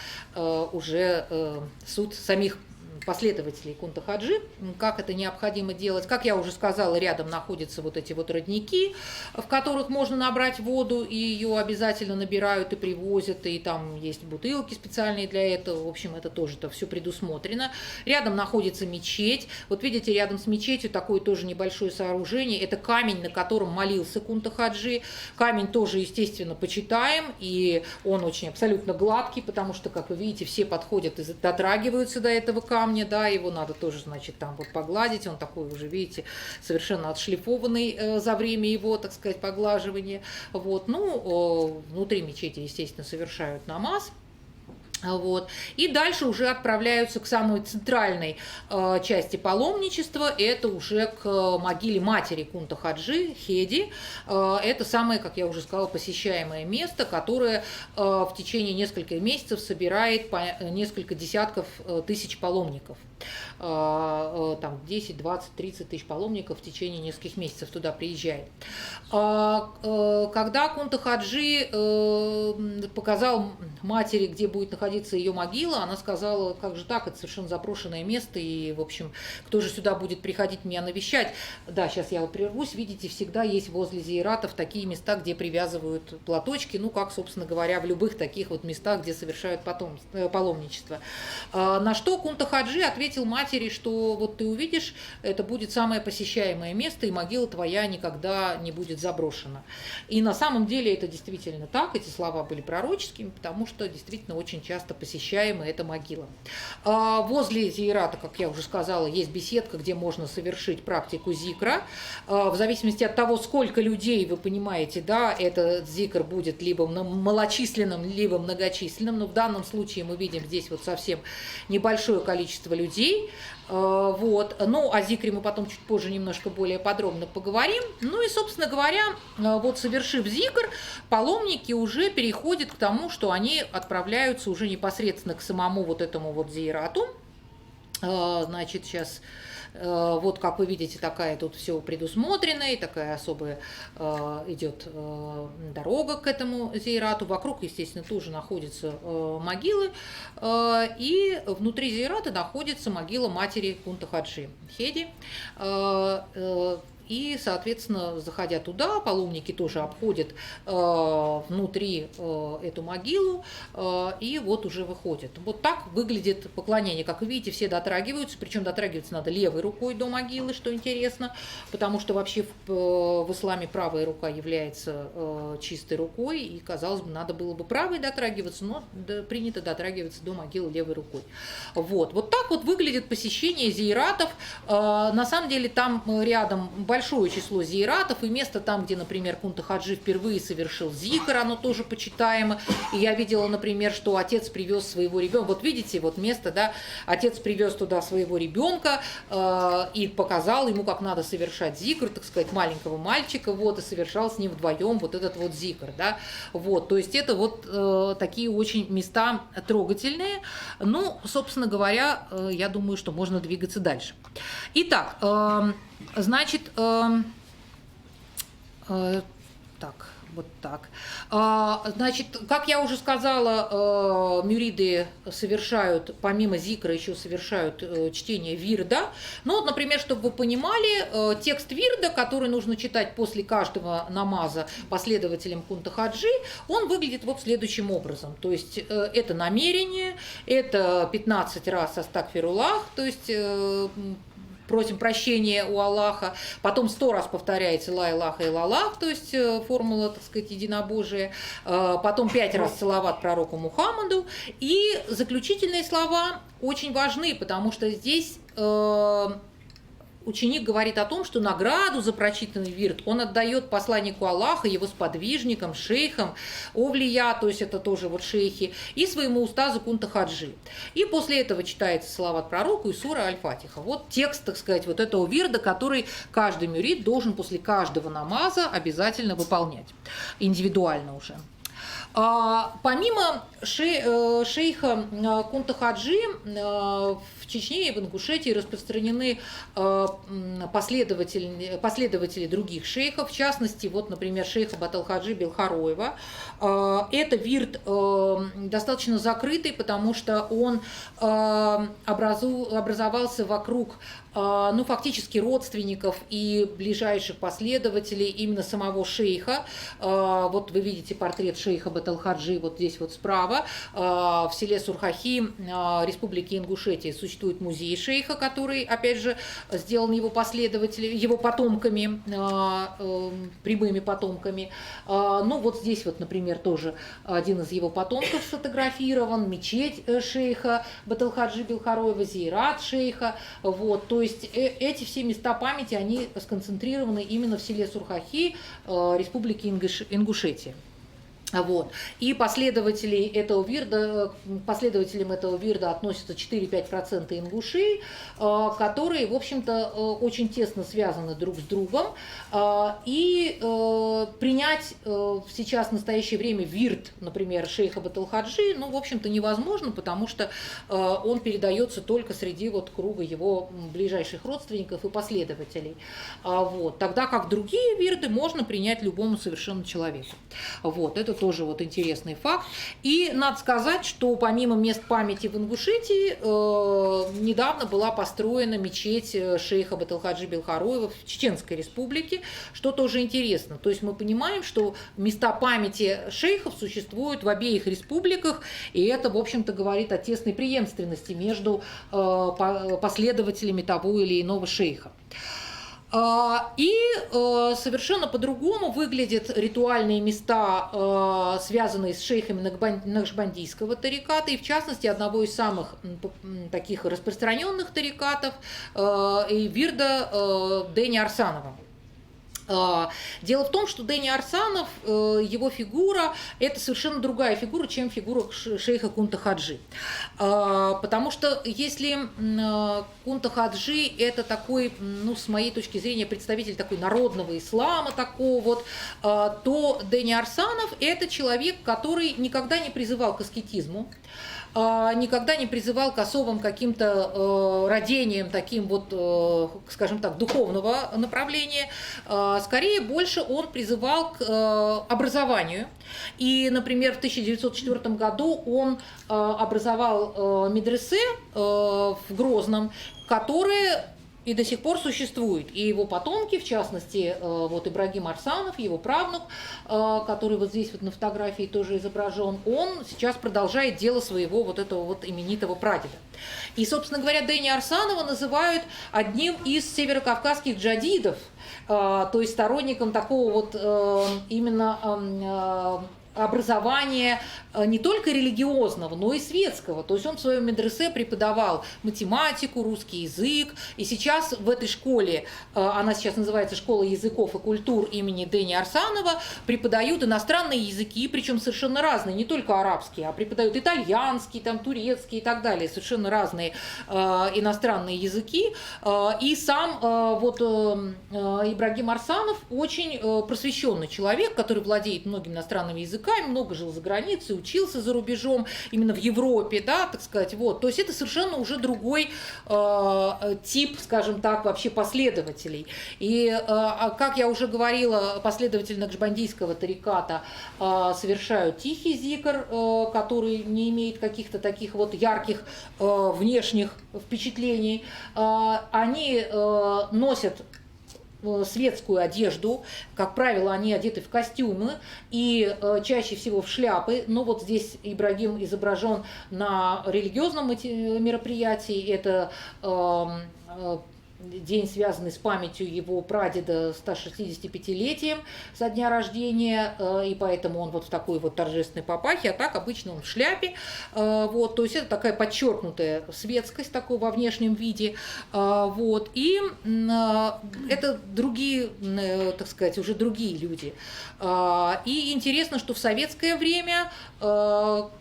уже суд самих последователей Кунта-Хаджи, как это необходимо делать. Как я уже сказала, рядом находятся вот эти вот родники, в которых можно набрать воду, и ее обязательно набирают и привозят, и там есть бутылки специальные для этого. В общем, это тоже все предусмотрено. Рядом находится мечеть. Вот видите, рядом с мечетью такое тоже небольшое сооружение. Это камень, на котором молился Кунта-Хаджи. Камень тоже, естественно, почитаем, и он очень абсолютно гладкий, потому что, как вы видите, все подходят и дотрагиваются до этого камня. Да, его надо тоже, значит, там вот погладить, он такой уже, видите, совершенно отшлифованный за время его, так сказать, поглаживания. Вот, ну, внутри мечети, естественно, совершают намаз. Вот. И дальше уже отправляются к самой центральной части паломничества, это уже к могиле матери Кунта-Хаджи, Хеди. Это самое, как я уже сказала, посещаемое место, которое в течение нескольких месяцев собирает по несколько десятков тысяч паломников. Там 10, 20, 30 тысяч паломников в течение нескольких месяцев туда приезжает. Когда Кунта-Хаджи показал матери, где будет находиться находиться ее могила, она сказала, как же так, это совершенно заброшенное место, и, в общем, кто же сюда будет приходить меня навещать? Да, сейчас я вот прервусь, видите, всегда есть возле зиератов такие места, где привязывают платочки, ну, как, собственно говоря, в любых таких вот местах, где совершают паломничество. На что Кунта-Хаджи ответил матери, что вот ты увидишь, это будет самое посещаемое место, и могила твоя никогда не будет заброшена. И на самом деле это действительно так, эти слова были пророческими, потому что действительно очень часто посещаемая эта могила. Возле зиерата, как я уже сказала, есть беседка, где можно совершить практику зикра. В зависимости от того, сколько людей, вы понимаете, да, этот зикр будет либо малочисленным, либо многочисленным, но в данном случае мы видим здесь вот совсем небольшое количество людей. Вот. Ну, о зикре мы потом чуть позже немножко более подробно поговорим. Ну и, собственно говоря, вот совершив зикр, паломники уже переходят к тому, что они отправляются уже непосредственно к самому вот этому вот зиерату. Значит, сейчас... Вот, как вы видите, такая тут все предусмотрена, и такая особая идет дорога к этому зиерату. Вокруг, естественно, тоже находятся могилы, и внутри зиерата находится могила матери Кунта-Хаджи Хеди. И, соответственно, заходя туда, паломники тоже обходят внутри эту могилу и вот уже выходят. Вот так выглядит поклонение. Как вы видите, все дотрагиваются, причем дотрагиваться надо левой рукой до могилы, что интересно, потому что вообще в исламе правая рука является чистой рукой, и, казалось бы, надо было бы правой дотрагиваться, но принято дотрагиваться до могилы левой рукой. Вот так вот выглядит посещение зиератов. На самом деле там рядом большое число зиератов, и место там, где, например, Кунта-Хаджи впервые совершил зикр, оно тоже почитаемо. И я видела, например, что отец привез своего ребенка. Вот видите, вот место, да, отец привез туда своего ребенка и показал ему, как надо совершать зикр, так сказать, маленького мальчика, вот, и совершал с ним вдвоем вот этот вот зикр, да. Вот, то есть это вот такие очень места трогательные. Ну, собственно говоря, я думаю, что можно двигаться дальше. Итак, значит, так, вот так. Значит, как я уже сказала, мюриды совершают, помимо зикра, еще совершают чтение вирда. Ну, вот, например, чтобы вы понимали, текст вирда, который нужно читать после каждого намаза последователям Кунта-Хаджи, он выглядит вот следующим образом. То есть это намерение, это 15 раз астагфируллах, то есть... просим прощения у Аллаха, потом 100 раз повторяется ла илаха иллаллах, то есть формула, так сказать, единобожия, потом 5 раз салават пророку Мухаммаду, и заключительные слова очень важны, потому что здесь ученик говорит о том, что награду за прочитанный вирд он отдает посланнику Аллаха, его сподвижникам, шейхам, овлия, то есть это тоже вот шейхи, и своему устазу Кунта-Хаджи. И после этого читается салават пророку и сура Аль-Фатиха. Вот текст, так сказать, вот этого вирда, который каждый мюрид должен после каждого намаза обязательно выполнять, индивидуально уже. Помимо шейха Кунта-Хаджи в Чечне и в Ингушетии распространены последователи других шейхов, в частности, вот, например, шейха Баталхаджи Белхароева. Это вирд достаточно закрытый, потому что он образовался вокруг, ну, фактически родственников и ближайших последователей именно самого шейха. Вот вы видите портрет шейха Баталхаджи вот здесь вот справа. В селе Сурхахи Республики Ингушетия существует музей шейха, который, опять же, сделан его последователями, его потомками, прямыми потомками. Ну, вот здесь вот, например, тоже один из его потомков сфотографирован, мечеть шейха Баталхаджи Белхароева, зиярат шейха. Вот, то есть эти все места памяти, они сконцентрированы именно в селе Сурхахи Республики Ингушетия. Вот. И последователям этого вирда относятся 4-5% ингушей, которые, в общем-то, очень тесно связаны друг с другом. И принять сейчас в настоящее время вирд, например, шейха Баталхаджи, ну, в общем-то, невозможно, потому что он передается только среди вот круга его ближайших родственников и последователей. Вот. Тогда как другие вирды можно принять любому совершенно человеку. Вот. Это тоже вот интересный факт. И надо сказать, что помимо мест памяти в Ингушетии, недавно была построена мечеть шейха Батылхаджи Белхароева в Чеченской Республике, что тоже интересно. То есть мы понимаем, что места памяти шейхов существуют в обеих республиках, и это, в общем-то, говорит о тесной преемственности между последователями того или иного шейха. И совершенно по-другому выглядят ритуальные места, связанные с шейхами Накшбандийского тариката, и в частности одного из самых таких распространенных тарикатов, вирда Дэни Арсанова. Дело в том, что Дэни Арсанов, его фигура, это совершенно другая фигура, чем фигура шейха Кунта Хаджи. Потому что если Кунта Хаджи – это такой, ну, с моей точки зрения, представитель такой народного ислама, такого вот, то Дэни Арсанов – это человек, который никогда не призывал к аскетизму, никогда не призывал к особым каким-то родениям, таким вот, скажем так, духовного направления. Скорее, больше он призывал к образованию. И, например, в 1904 году он образовал медресе в Грозном, которые и до сих пор существует. И его потомки, в частности, вот Ибрагим Арсанов, его правнук, который вот здесь вот на фотографии тоже изображен, он сейчас продолжает дело своего вот этого вот именитого прадеда. И, собственно говоря, Дэни Арсанова называют одним из северокавказских джадидов, то есть сторонником такого вот именно образования не только религиозного, но и светского. То есть он в своем медресе преподавал математику, русский язык. И сейчас в этой школе, она сейчас называется «Школа языков и культур» имени Дэни Арсанова, преподают иностранные языки, причем совершенно разные, не только арабские, а преподают итальянский, там, турецкий и так далее, совершенно разные иностранные языки. И сам вот Ибрагим Арсанов очень просвещенный человек, который владеет многими иностранными языками, много жил за границей, учился за рубежом, именно в Европе, да, так сказать, вот. То есть это совершенно уже другой тип, скажем так, вообще последователей. И, как я уже говорила, последователи Накшбандийского тариката совершают тихий зикр, который не имеет каких-то таких вот ярких внешних впечатлений. Они носят светскую одежду, как правило, они одеты в костюмы и чаще всего в шляпы. Но вот здесь Ибрагим изображен на религиозном мероприятии. Это день, связанный с памятью его прадеда 165-летием со дня рождения, и поэтому он вот в такой вот торжественной папахе, а так обычно он в шляпе. Вот, то есть это такая подчеркнутая светскость такой во внешнем виде. Вот, и это другие, так сказать, уже другие люди. И интересно, что в советское время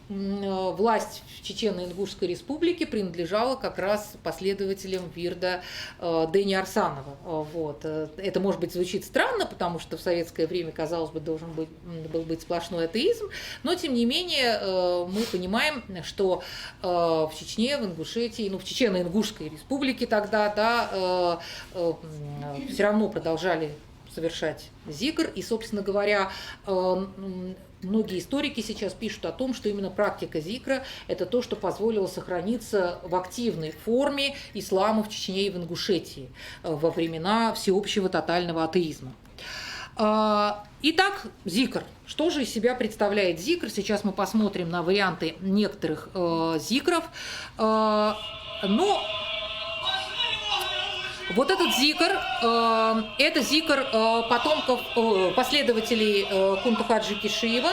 власть в Чечено-Ингушской республике принадлежала как раз последователям вирда Дэни Арсанова. Вот. Это, может быть, звучит странно, потому что в советское время, казалось бы, должен был быть сплошной атеизм, но, тем не менее, мы понимаем, что в Чечне, в Ингушетии, ну, в Чечено-Ингушской республике тогда, да, все равно продолжали совершать зикр, и, собственно говоря, многие историки сейчас пишут о том, что именно практика зикра – это то, что позволило сохраниться в активной форме ислама в Чечне и в Ингушетии во времена всеобщего тотального атеизма. Итак, зикр. Что же из себя представляет зикр? Сейчас мы посмотрим на варианты некоторых зикров. Но вот этот зикр, это зикр потомков, последователей Кунта Хаджи Кишиева.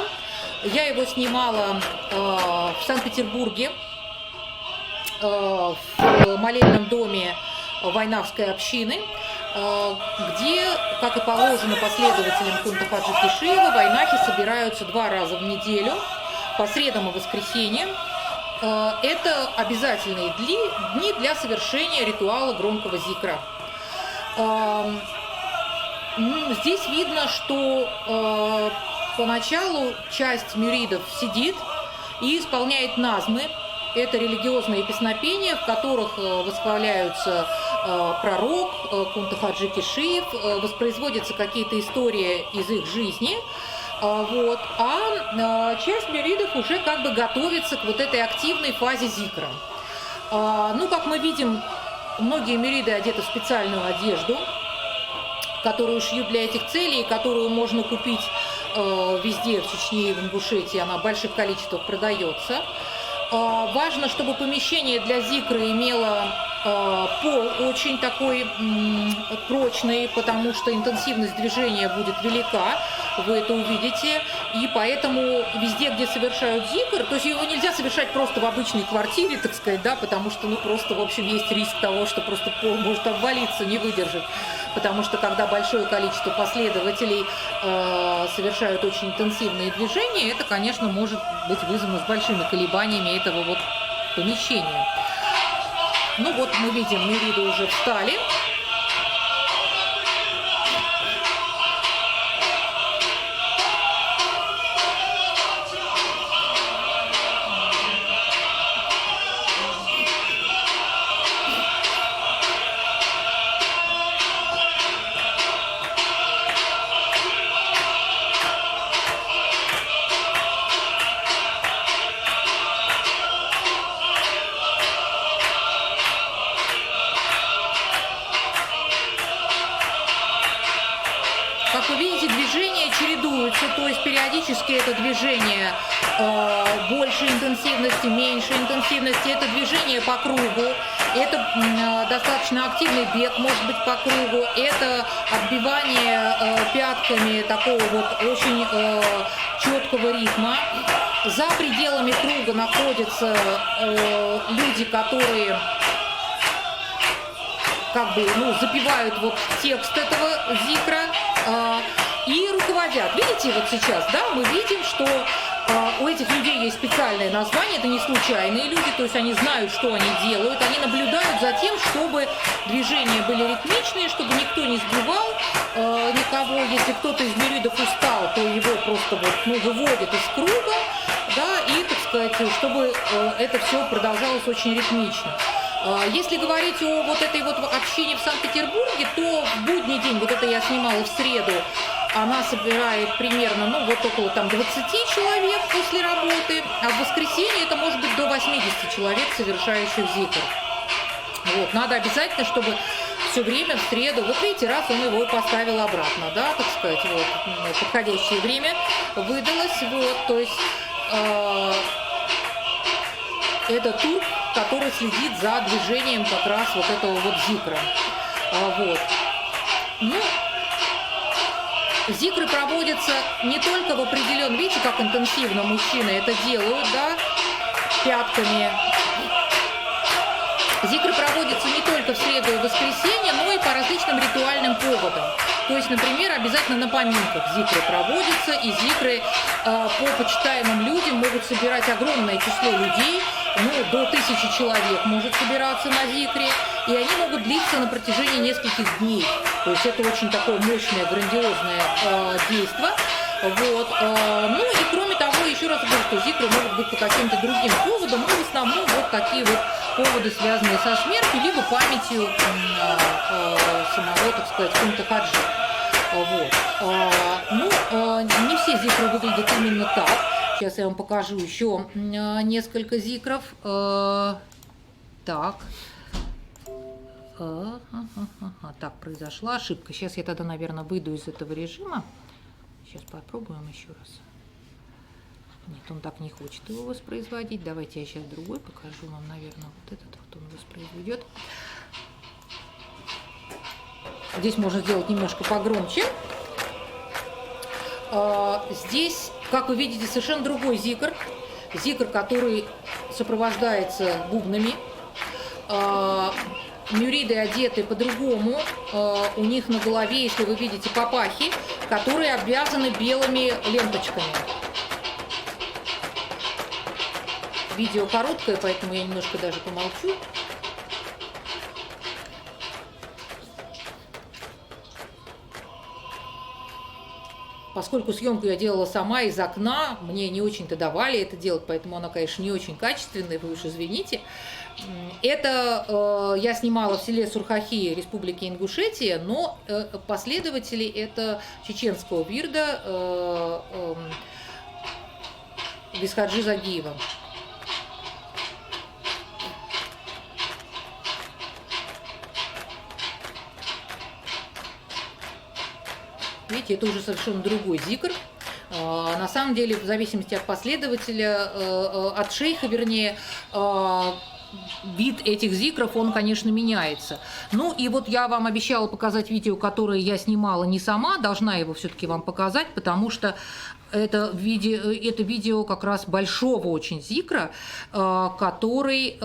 Я его снимала в Санкт-Петербурге, в молельном доме Вайнавской общины, где, как и положено последователям Кунта Хаджи Кишиева, вайнахи собираются 2 раза в неделю, по средам и воскресеньям. Это обязательные дни для совершения ритуала громкого зикра. Здесь видно, что поначалу часть мюридов сидит и исполняет назмы. Это религиозные песнопения, в которых восхваляются пророк, Кунта Хаджи Кишиев, воспроизводятся какие-то истории из их жизни. Вот. Часть мюридов уже как бы готовится к вот этой активной фазе зикра. Ну, как мы видим, многие мюриды одеты в специальную одежду, которую шьют для этих целей, которую можно купить везде, в Чечне и в Ингушетии, она в больших количествах продается. Важно, чтобы помещение для зикры имело пол очень такой прочный, потому что интенсивность движения будет велика, вы это увидите, и поэтому везде, где совершают зикр, то есть его нельзя совершать просто в обычной квартире, так сказать, да, потому что, ну, просто, в общем, есть риск того, что просто пол может обвалиться, не выдержит, потому что, когда большое количество последователей совершают очень интенсивные движения, это, конечно, может быть вызвано с большими колебаниями этого вот помещения. Ну вот мы видим, мюриды уже встали. Как вы видите, движения чередуются, то есть периодически это движение больше интенсивности, меньше интенсивности, это движение по кругу, это достаточно активный бег, может быть, по кругу, это отбивание пятками такого вот очень четкого ритма. За пределами круга находятся люди, которые как бы, ну, запевают вот текст этого зикра и руководят. Видите, вот сейчас, да, мы видим, что у этих людей есть специальное название, это не случайные люди, то есть они знают, что они делают, они наблюдают за тем, чтобы движения были ритмичные, чтобы никто не сбивал никого. Если кто-то из мюридов устал, то его просто вот, ну, выводят из круга, да, и, так сказать, чтобы это все продолжалось очень ритмично. Если говорить о вот этой вот общине в Санкт-Петербурге, то в будний день, вот это я снимала в среду, она собирает примерно, ну, вот около там 20 человек после работы, а в воскресенье это может быть до 80 человек, совершающих зикр. Вот, надо обязательно, чтобы все время в среду, вот видите, раз он его поставил обратно, да, так сказать, вот, подходящее время выдалось, вот, то есть это турк, который следит за движением как раз вот этого вот зикра. Вот. Ну, зикры проводятся не только в определенном, видите, как интенсивно мужчины это делают, да, пятками. Зикры проводятся не только в среду и воскресенье, но и по различным ритуальным поводам. То есть, например, обязательно на поминках зикры проводятся, и зикры по почитаемым людям могут собирать огромное число людей, ну, до 1000 человек может собираться на зикре, и они могут длиться на протяжении нескольких дней. То есть это очень такое мощное, грандиозное действие. Вот. Ну и кроме того, еще раз говорю, что зикры могут быть по каким-то другим поводам, но в основном вот такие вот поводы, связанные со смертью, либо памятью самого, так сказать, Кунта-Хаджи. Вот. Ну, не все зикры выглядят именно так. Сейчас я вам покажу еще несколько зикров. Так. Так, произошла ошибка. Сейчас я тогда, наверное, выйду из этого режима. Сейчас попробуем еще раз. Нет, он так не хочет его воспроизводить. Давайте я сейчас другой покажу вам, наверное, вот этот вот он воспроизведет. Здесь можно сделать немножко погромче. Здесь, как вы видите, совершенно другой зикр. Зикр, который сопровождается бубнами. Мюриды одеты по-другому. У них на голове, если вы видите, папахи, которые обвязаны белыми ленточками. Видео короткое, поэтому я немножко даже помолчу. Поскольку съемку я делала сама из окна, мне не очень-то давали это делать, поэтому она, конечно, не очень качественная, вы уж извините. Это я снимала в селе Сурхахи Республики Ингушетия, но последователи это чеченского вирда Висхаджи Загиева. Видите, это уже совершенно другой зикр. На самом деле, в зависимости от последователя, от шейха, вернее, вид этих зикров, он, конечно, меняется. Ну и вот я вам обещала показать видео, которое я снимала не сама, должна его все-таки вам показать, потому что это видео как раз большого очень зикра, который...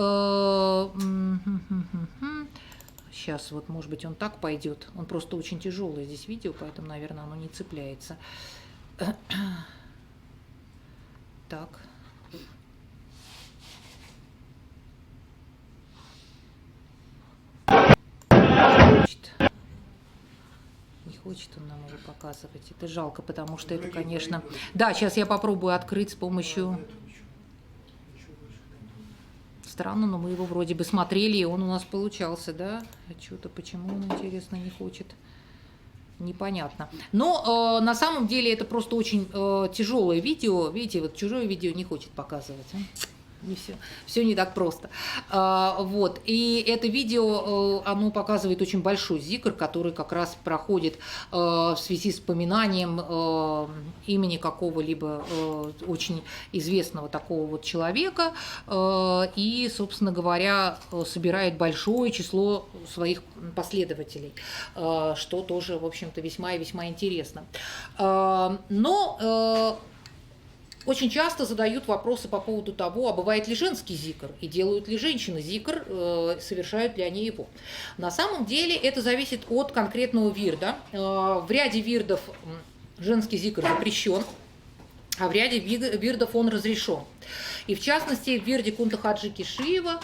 Сейчас вот, может быть, он так пойдет. Он просто очень тяжелый здесь видео, поэтому, наверное, оно не цепляется. Так. Не хочет он нам его показывать. Это жалко, потому что это, конечно... Да, сейчас я попробую открыть с помощью... Странно, но мы его вроде бы смотрели, и он у нас получался, да? А что-то почему он, интересно, не хочет? Непонятно. Но на самом деле это просто очень тяжелое видео. Видите, вот чужое видео не хочет показывать. Не все не так просто. Вот. И это видео, оно показывает очень большой зикр, который как раз проходит в связи с поминанием имени какого-либо очень известного такого вот человека. И, собственно говоря, собирает большое число своих последователей, что тоже, в общем-то, весьма и весьма интересно. Но... Очень часто задают вопросы по поводу того, а бывает ли женский зикр, и делают ли женщины зикр, совершают ли они его. На самом деле это зависит от конкретного вирда. В ряде вирдов женский зикр запрещен, а в ряде вирдов он разрешен. И в частности, в вирде Кунта Хаджи Кишиева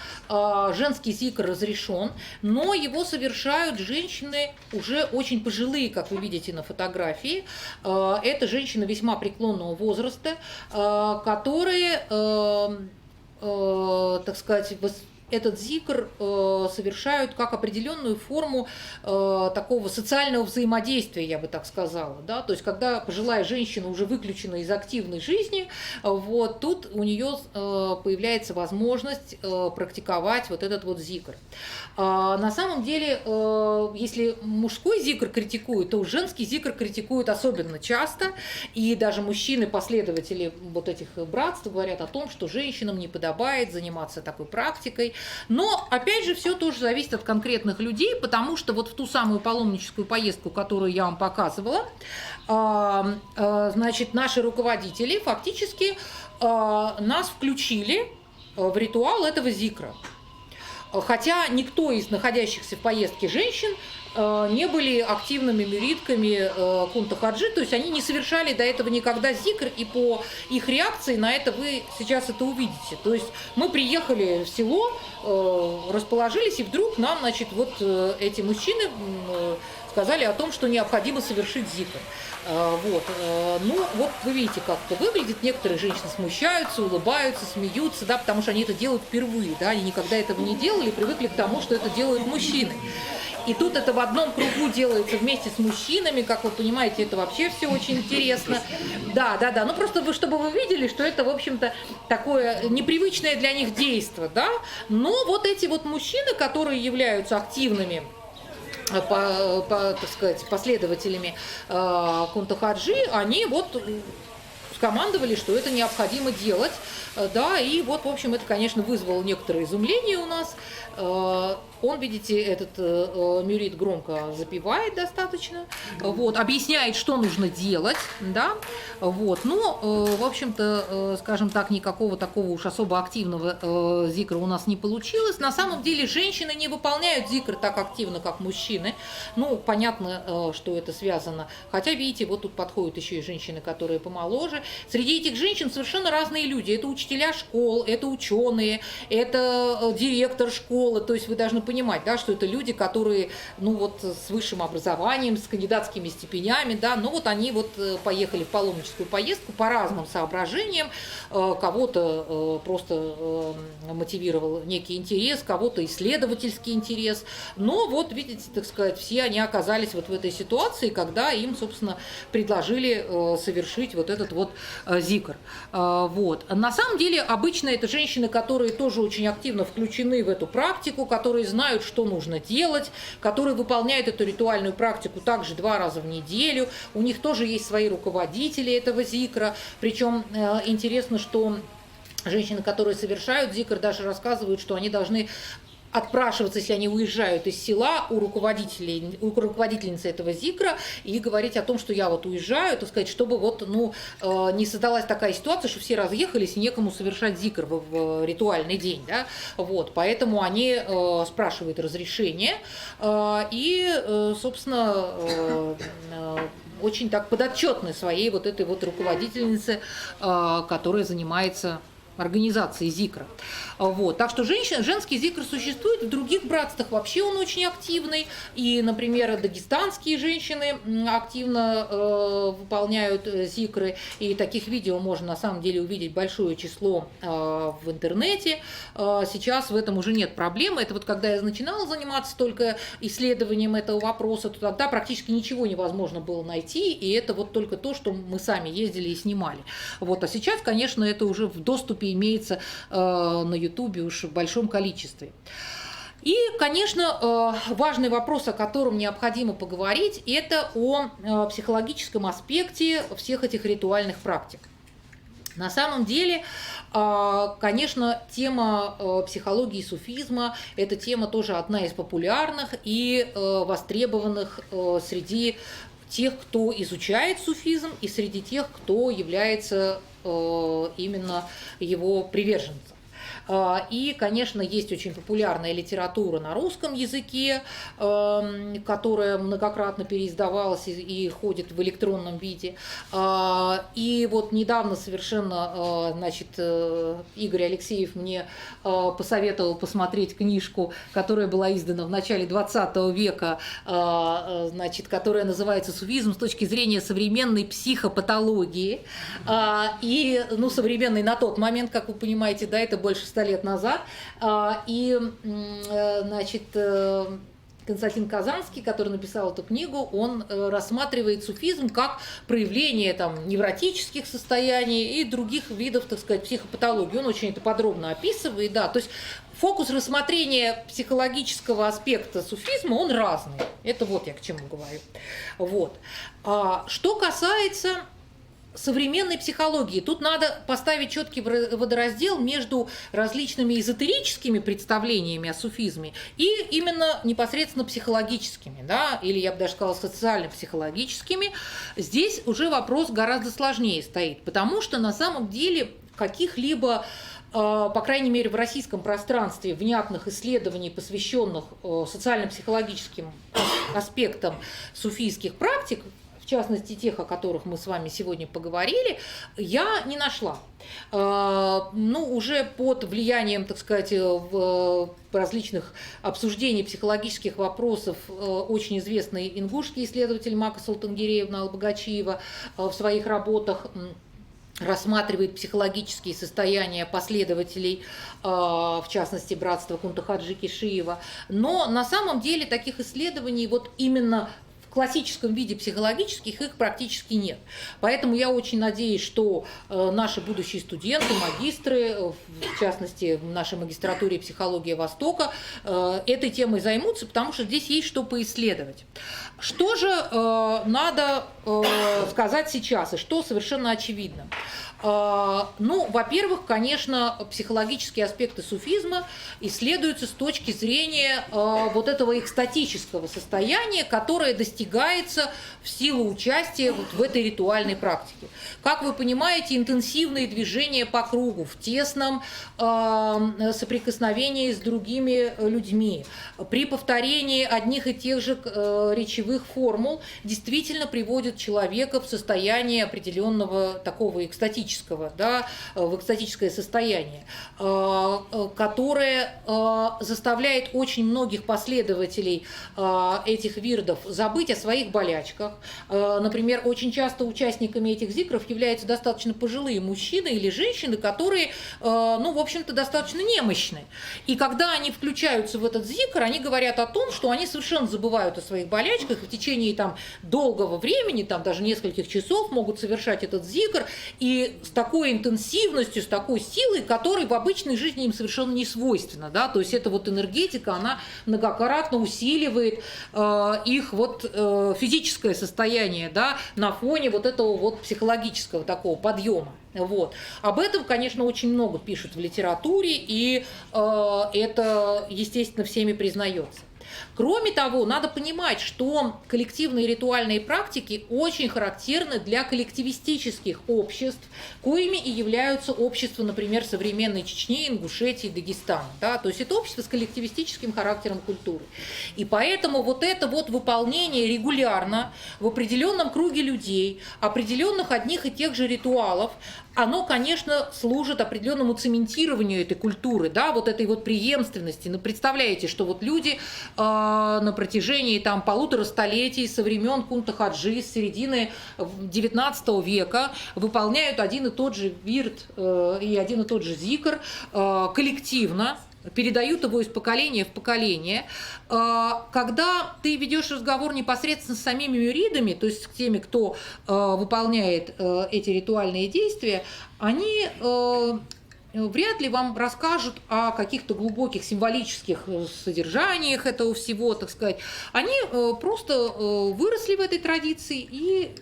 женский зикр разрешен, но его совершают женщины уже очень пожилые, как вы видите на фотографии. Это женщины весьма преклонного возраста, которые, так сказать, этот зикр совершают как определенную форму такого социального взаимодействия, я бы так сказала. Да? То есть, когда пожилая женщина уже выключена из активной жизни, вот, тут у нее появляется возможность практиковать вот этот вот зикр. На самом деле, если мужской зикр критикуют, то женский зикр критикуют особенно часто, и даже мужчины, последователи вот этих братств, говорят о том, что женщинам не подобает заниматься такой практикой. Но, опять же, все тоже зависит от конкретных людей, потому что вот в ту самую паломническую поездку, которую я вам показывала, значит, наши руководители фактически нас включили в ритуал этого зикра. Хотя никто из находящихся в поездке женщин не были активными мюридками Кунта Хаджи, то есть они не совершали до этого никогда зикр, и по их реакции на это вы сейчас это увидите. То есть мы приехали в село, расположились, и вдруг нам, значит, вот эти мужчины сказали о том, что необходимо совершить зикр. Вот. Ну, вот вы видите, как это выглядит. Некоторые женщины смущаются, улыбаются, смеются, да, потому что они это делают впервые, да, они никогда этого не делали, привыкли к тому, что это делают мужчины. И тут это в одном кругу делается вместе с мужчинами, как вы понимаете, это вообще все очень интересно. Да, да, да, ну просто чтобы вы видели, что это, в общем-то, такое непривычное для них действие, да, но вот эти вот мужчины, которые являются активными, так сказать, последователями Кунта Хаджи, они вот скомандовали, что это необходимо делать, да, и вот, в общем, это, конечно, вызвало некоторое изумление у нас. Он, видите, этот мюрид громко запевает достаточно, вот, объясняет, что нужно делать, да, вот, но, в общем-то, скажем так, никакого такого уж особо активного зикра у нас не получилось. На самом деле женщины не выполняют зикр так активно, как мужчины, ну, понятно, что это связано, хотя, видите, вот тут подходят еще и женщины, которые помоложе. Среди этих женщин совершенно разные люди, это учителя, учителя школ, это ученые, это директор школы. То есть вы должны понимать, да, что это люди, которые, ну вот, с высшим образованием, с кандидатскими степенями, да, но вот они вот поехали в паломническую поездку по разным соображениям. Кого-то просто мотивировал некий интерес, кого-то исследовательский интерес. Но вот, видите, так сказать, все они оказались вот в этой ситуации, когда им, собственно, предложили совершить вот этот вот зикр. Вот. На самом деле, обычно это женщины, которые тоже очень активно включены в эту практику, которые знают, что нужно делать, которые выполняют эту ритуальную практику также 2 раза в неделю. У них тоже есть свои руководители этого зикра. Причем интересно, что женщины, которые совершают зикр, даже рассказывают, что они должны отпрашиваться, если они уезжают из села, у руководительницы этого зикра и говорить о том, что я вот уезжаю, так сказать, чтобы вот, ну, не создалась такая ситуация, что все разъехались и некому совершать зикр в ритуальный день, да, вот, поэтому они спрашивают разрешение и, собственно, очень так подотчетны своей вот этой вот руководительнице, которая занимается организации зикра. Вот. Так что женский зикр существует, в других братствах вообще он очень активный. И, например, дагестанские женщины активно выполняют зикры. И таких видео можно на самом деле увидеть большое число в интернете. Сейчас в этом уже нет проблемы. Это вот когда я начинала заниматься только исследованием этого вопроса, то тогда практически ничего невозможно было найти. И это вот только то, что мы сами ездили и снимали. Вот. А сейчас, конечно, это уже в доступе имеется на Ютубе уж в большом количестве. И, конечно, важный вопрос, о котором необходимо поговорить, это о психологическом аспекте всех этих ритуальных практик. На самом деле, конечно, тема психологии суфизма – это тема тоже одна из популярных и востребованных среди тех, кто изучает суфизм, и среди тех, кто является именно его приверженцем. И, конечно, есть очень популярная литература на русском языке, которая многократно переиздавалась и ходит в электронном виде. И вот недавно совершенно, значит, Игорь Алексеев мне посоветовал посмотреть книжку, которая была издана в начале 20 века, значит, которая называется «Суфизм с точки зрения современной психопатологии». И, ну, современный на тот момент, как вы понимаете, да, это больше 100 лет назад. И, значит, Константин Казанский, который написал эту книгу, он рассматривает суфизм как проявление там невротических состояний и других видов, так сказать, психопатологии. Он очень это подробно описывает, да. То есть фокус рассмотрения психологического аспекта суфизма, он разный. Это вот я к чему говорю. Вот. Что касается современной психологии. Тут надо поставить четкий водораздел между различными эзотерическими представлениями о суфизме и именно непосредственно психологическими, да, или я бы даже сказала социально-психологическими. Здесь уже вопрос гораздо сложнее стоит, потому что на самом деле каких-либо, по крайней мере, в российском пространстве внятных исследований, посвященных социально-психологическим аспектам суфийских практик, в частности, тех, о которых мы с вами сегодня поговорили, я не нашла. Ну, уже под влиянием, так сказать, различных обсуждений психологических вопросов очень известный ингушский исследователь Мака Султангереевна Албогачиева в своих работах рассматривает психологические состояния последователей, в частности, братства Кунтахаджи Кишиева. Но на самом деле таких исследований вот именно в классическом виде психологических их практически нет. Поэтому я очень надеюсь, что наши будущие студенты, магистры, в частности, в нашей магистратуре «Психология Востока», этой темой займутся, потому что здесь есть что поисследовать. Что же надо сказать сейчас, и что совершенно очевидно? Ну, во-первых, конечно, психологические аспекты суфизма исследуются с точки зрения вот этого экстатического состояния, которое достигается в силу участия вот в этой ритуальной практике. Как вы понимаете, интенсивные движения по кругу, в тесном соприкосновении с другими людьми, при повторении одних и тех же речевых формул действительно приводят человека в состояние определенного такого экстатического экстатическое состояние, которое заставляет очень многих последователей этих вирдов забыть о своих болячках. Например, очень часто участниками этих зикров являются достаточно пожилые мужчины или женщины, которые, ну, в общем-то, достаточно немощны. И когда они включаются в этот зикр, они говорят о том, что они совершенно забывают о своих болячках, и в течение там долгого времени, там даже нескольких часов могут совершать этот зикр, и с такой интенсивностью, с такой силой, которой в обычной жизни им совершенно не свойственна, да, то есть эта вот энергетика, она многократно усиливает их вот физическое состояние, да, на фоне вот этого вот психологического такого подъема. Вот. Об этом, конечно, очень много пишут в литературе, и это, естественно, всеми признается. Кроме того, надо понимать, что коллективные ритуальные практики очень характерны для коллективистических обществ, коими и являются общества, например, современной Чечни, Ингушетии, Дагестана. Да? То есть это общество с коллективистическим характером культуры. И поэтому вот это вот выполнение регулярно в определенном круге людей, определенных одних и тех же ритуалов, оно, конечно, служит определенному цементированию этой культуры, да, вот этой вот преемственности. Ну, представляете, что вот люди на протяжении там 1,5 столетий со времен Кунта-Хаджи, с середины XIX века выполняют один и тот же вирд и один и тот же зикр коллективно, передают его из поколения в поколение. Когда ты ведешь разговор непосредственно с самими мюридами, то есть с теми, кто выполняет эти ритуальные действия, они вряд ли вам расскажут о каких-то глубоких символических содержаниях этого всего, так сказать. Они просто выросли в этой традиции и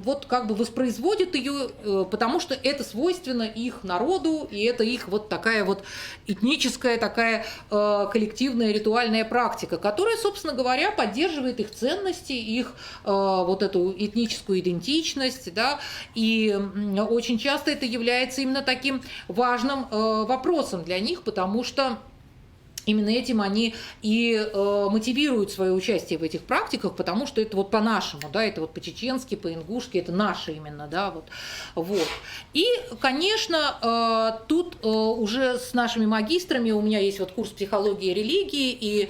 вот как бы воспроизводят ее, потому что это свойственно их народу, и это их вот такая вот этническая, такая коллективная ритуальная практика, которая, собственно говоря, поддерживает их ценности, их вот эту этническую идентичность, да, и очень часто это является именно таким важным вопросом для них, потому что именно этим они и мотивируют свое участие в этих практиках, потому что это вот по-нашему, да, это вот по-чеченски, по-ингушски, это наше именно, да, вот, вот. И, конечно, тут уже с нашими магистрами, у меня есть вот курс психологии и религии, и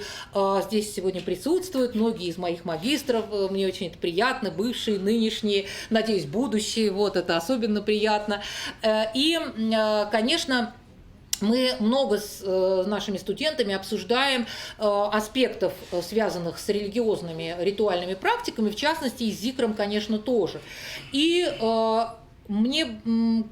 здесь сегодня присутствуют многие из моих магистров, мне очень это приятно, бывшие, нынешние, надеюсь, будущие, вот, это особенно приятно. И, конечно, мы много с нашими студентами обсуждаем аспектов, связанных с религиозными ритуальными практиками, в частности, и с зикром, конечно, тоже. И мне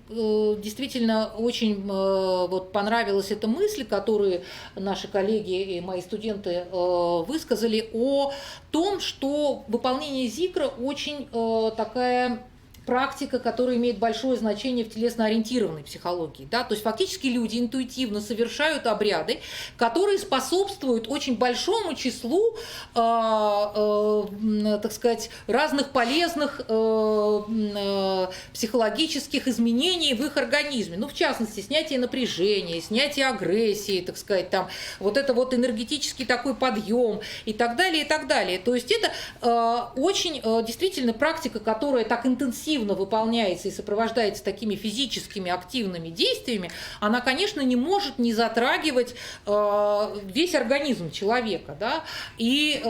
действительно очень вот понравилась эта мысль, которую наши коллеги и мои студенты высказали, о том, что выполнение зикра очень такая практика, которая имеет большое значение в телесно-ориентированной психологии. Да? То есть фактически люди интуитивно совершают обряды, которые способствуют очень большому числу, так сказать, разных полезных психологических изменений в их организме. Ну, в частности, снятие напряжения, снятие агрессии, так сказать, там, вот это вот энергетический такой подъем и так далее, и так далее. То есть это очень действительно практика, которая так интенсивно выполняется и сопровождается такими физическими активными действиями, она, конечно, не может не затрагивать весь организм человека. Да? И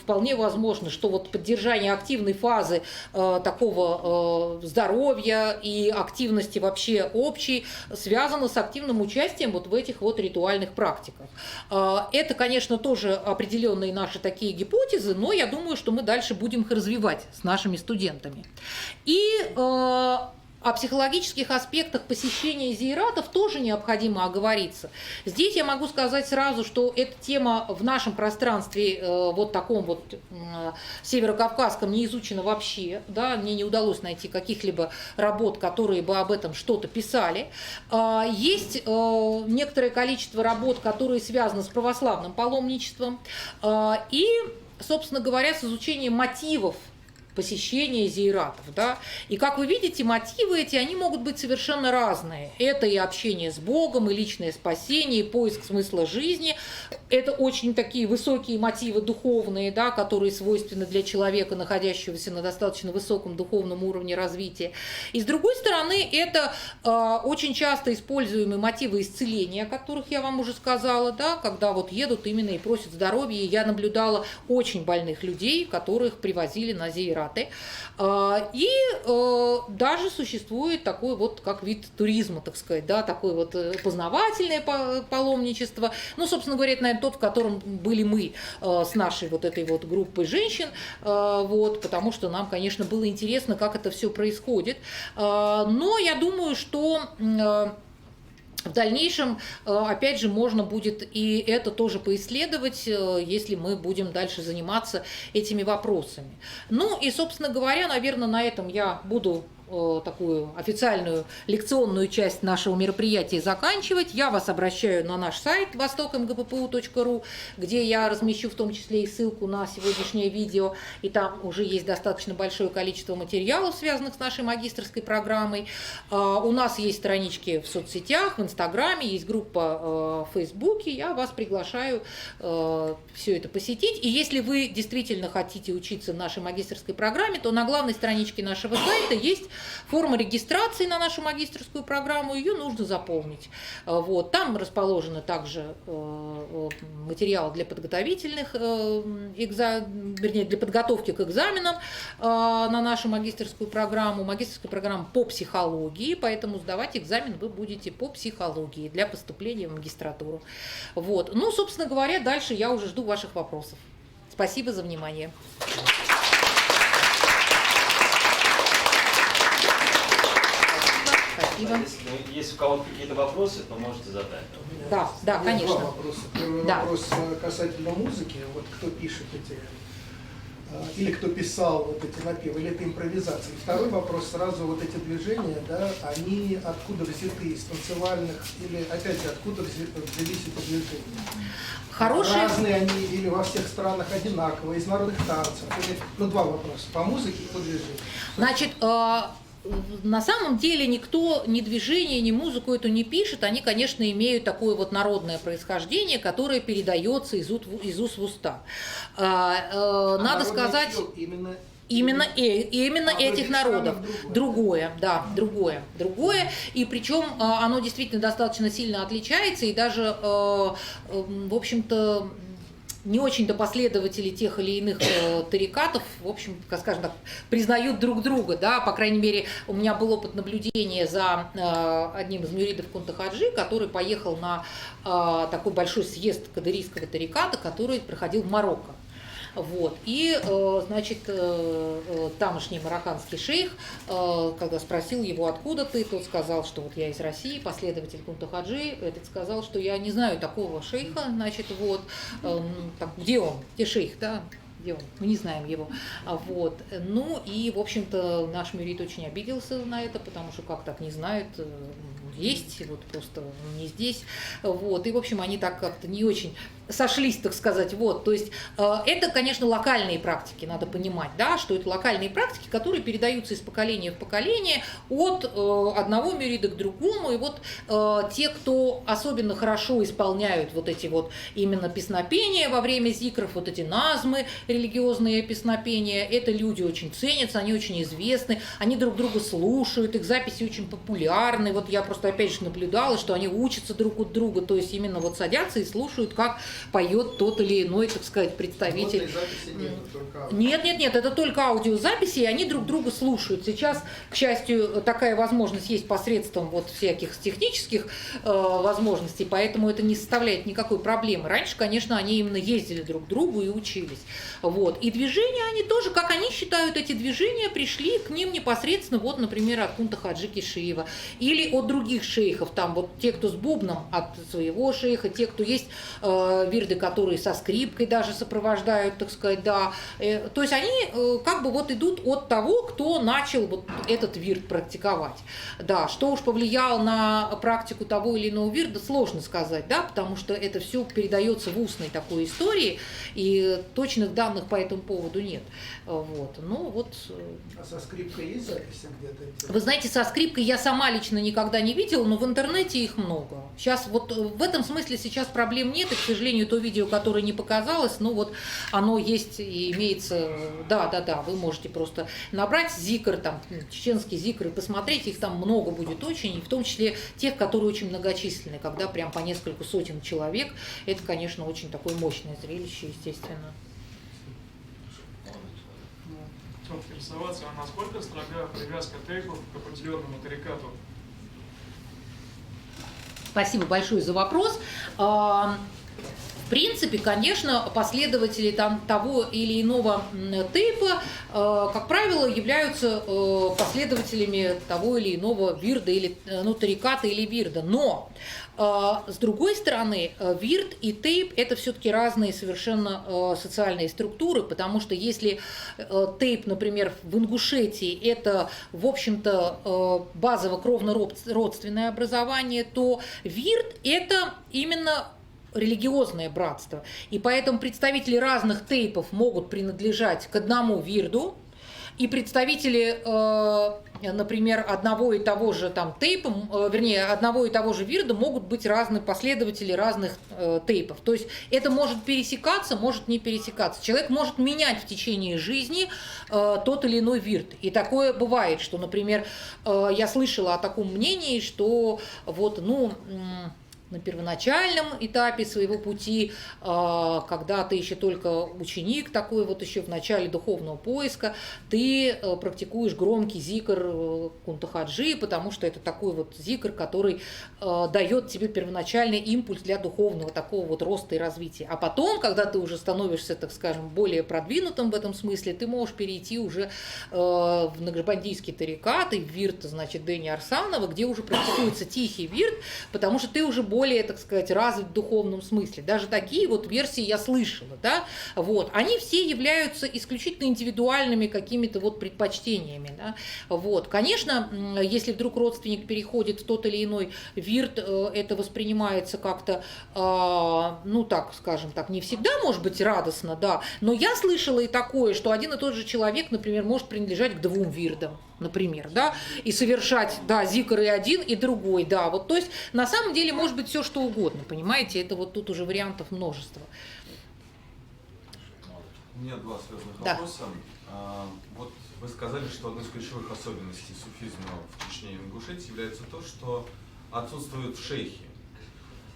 вполне возможно, что вот поддержание активной фазы такого здоровья и активности вообще общей связано с активным участием вот в этих вот ритуальных практиках. Это, конечно, тоже определенные наши такие гипотезы, но я думаю, что мы дальше будем их развивать с нашими студентами. И о психологических аспектах посещения зиератов тоже необходимо оговориться. Здесь я могу сказать сразу, что эта тема в нашем пространстве, вот таком вот северокавказском, не изучена вообще. Да? Мне не удалось найти каких-либо работ, которые бы об этом что-то писали. Есть некоторое количество работ, которые связаны с православным паломничеством и, собственно говоря, с изучением мотивов посещения зиаратов, да. И как вы видите, мотивы эти, они могут быть совершенно разные. Это и общение с Богом, и личное спасение, и поиск смысла жизни. Это очень такие высокие мотивы духовные, да, которые свойственны для человека, находящегося на достаточно высоком духовном уровне развития. И с другой стороны, это очень часто используемые мотивы исцеления, о которых я вам уже сказала, да, когда вот едут именно и просят здоровья. И я наблюдала очень больных людей, которых привозили на зияраты. И даже существует такой вот как вид туризма, так сказать, да, такое вот познавательное паломничество. Ну, собственно говоря, это, наверное, тот, в котором были мы с нашей вот этой вот группой женщин, вот, потому что нам, конечно, было интересно, как это все происходит. Но я думаю, что в дальнейшем, опять же, можно будет и это тоже поисследовать, если мы будем дальше заниматься этими вопросами. Ну и, собственно говоря, наверное, на этом я буду такую официальную лекционную часть нашего мероприятия заканчивать. Я вас обращаю на наш сайт востокмгппу.ру, где я размещу в том числе и ссылку на сегодняшнее видео, и там уже есть достаточно большое количество материалов, связанных с нашей магистерской программой. У нас есть странички в соцсетях, в Инстаграме, есть группа в Фейсбуке. Я вас приглашаю все это посетить. И если вы действительно хотите учиться в нашей магистерской программе, то на главной страничке нашего сайта есть форма регистрации на нашу магистерскую программу, ее нужно заполнить. Вот. Там расположены также материалы для подготовительных, вернее, для подготовки к экзаменам на нашу магистерскую программу. Магистерская программа по психологии, поэтому сдавать экзамен вы будете по психологии для поступления в магистратуру. Вот. Ну, собственно говоря, дальше я уже жду ваших вопросов. Спасибо за внимание. Спасибо. Если у кого-то какие-то вопросы, то можете задать. Да, конечно. Два вопроса. Первый вопрос касательно музыки. Вот кто пишет эти, или кто писал вот эти напевы, или это импровизация. Второй вопрос, сразу вот эти движения, да, они откуда взяты, из танцевальных, или опять же, откуда взялись эти движения? Хорошие. Разные они, или во всех странах одинаковые, из народных танцев. Или, ну, два вопроса, по музыке и по движению. Значит, на самом деле никто ни движение, ни музыку эту не пишет. Они, конечно, имеют такое вот народное происхождение, которое передается из уст в уста. Надо сказать... Именно этих народов. Другое. И причем оно действительно достаточно сильно отличается, и даже, в общем-то, не очень-то последователи тех или иных тарикатов, в общем, скажем так, признают друг друга, да, по крайней мере, у меня был опыт наблюдения за одним из мюридов Кунта-Хаджи, который поехал на такой большой съезд кадырийского тариката, который проходил в Марокко. Вот. И, значит, тамошний марокканский шейх, когда спросил его, откуда ты, тот сказал, что вот я из России, последователь Кунта-Хаджи, этот сказал, что я не знаю такого шейха, значит, вот, где он, где шейх, да, где он, мы не знаем его. Вот. Ну и, в общем-то, наш мюрид очень обиделся на это, потому что как так не знают, есть, вот просто не здесь. Вот. И, в общем, они так как-то не очень сошлись, так сказать. Вот. То есть это, конечно, локальные практики, надо понимать, да, что это локальные практики, которые передаются из поколения в поколение от одного мюрида к другому. И вот те, кто особенно хорошо исполняют вот эти вот именно песнопения во время зикров, вот эти назмы, религиозные песнопения, это люди очень ценятся, они очень известны, они друг друга слушают, их записи очень популярны. Вот я просто опять же наблюдала, что они учатся друг от друга, то есть именно вот садятся и слушают, как поет тот или иной, так сказать, представитель. Нет, это только аудиозаписи, и они друг друга слушают. Сейчас, к счастью, такая возможность есть посредством вот всяких технических возможностей, поэтому это не составляет никакой проблемы. Раньше, конечно, они именно ездили друг к другу и учились. Вот. И движения они тоже, как они считают, эти движения пришли к ним непосредственно, вот, например, от Кунта-Хаджи Кишиева или от других шейхов, там вот те, кто с бубном от своего шейха, те, кто есть вирды, которые со скрипкой даже сопровождают, так сказать, да. То есть они как бы вот идут от того, кто начал вот этот вирд практиковать. Да, что уж повлияло на практику того или иного вирда, сложно сказать, да, потому что это все передается в устной такой истории, и точных данных по этому поводу нет. Вот. Ну вот. А со скрипкой есть записи где-то? Вы знаете, со скрипкой я сама лично никогда не видела, но в интернете их много. Сейчас вот в этом смысле сейчас проблем нет, и, к сожалению, то видео, которое не показалось, ну вот оно есть и имеется, да, вы можете просто набрать зикр, там, чеченский зикр, и посмотреть, их там много будет очень, и в том числе тех, которые очень многочисленные, когда прям по несколько сотен человек, это, конечно, очень такое мощное зрелище, естественно. Интересоваться, а насколько строга привязка тейпов к определенному тарикату? Спасибо большое за вопрос. В принципе, конечно, последователи там того или иного тейпа, как правило, являются последователями того или иного вирда, или, ну, тариката или вирда. Но, с другой стороны, вирд и тейп – это все-таки разные совершенно социальные структуры, потому что если тейп, например, в Ингушетии – это, в общем-то, базово-кровно-родственное образование, то вирд – это именно религиозное братство. И поэтому представители разных тейпов могут принадлежать к одному вирду, и представители, например, одного и того же там тейпа, вернее, одного и того же вирда могут быть разные последователи разных тейпов. То есть это может пересекаться, может не пересекаться. Человек может менять в течение жизни тот или иной вирд. И такое бывает, что, например, я слышала о таком мнении, что вот, ну, на первоначальном этапе своего пути, когда ты еще только ученик такой, вот еще в начале духовного поиска, ты практикуешь громкий зикр кунтахаджи, потому что это такой вот зикр, который дает тебе первоначальный импульс для духовного такого вот роста и развития. А потом, когда ты уже становишься, так скажем, более продвинутым в этом смысле, ты можешь перейти уже в накшбандийский тарикат и в вирд, значит, Дэни Арсанова, где уже практикуется тихий вирд, потому что ты уже более, так сказать, развит в духовном смысле. Даже такие вот версии я слышала, да, вот. Они все являются исключительно индивидуальными какими-то вот предпочтениями, да, вот. Конечно, если вдруг родственник переходит в тот или иной вирд, это воспринимается как-то, ну, так, скажем так, не всегда может быть радостно, да, но я слышала и такое, что один и тот же человек, например, может принадлежать к двум вирдам, например, да, и совершать, да, зикр и один, и другой, да, вот, то есть, на самом деле, может быть все что угодно, понимаете, это вот тут уже вариантов множество. У меня два связанных Да. вопроса. Вот вы сказали, что одной из ключевых особенностей суфизма в Чечне и Ингушетии является то, что отсутствуют шейхи.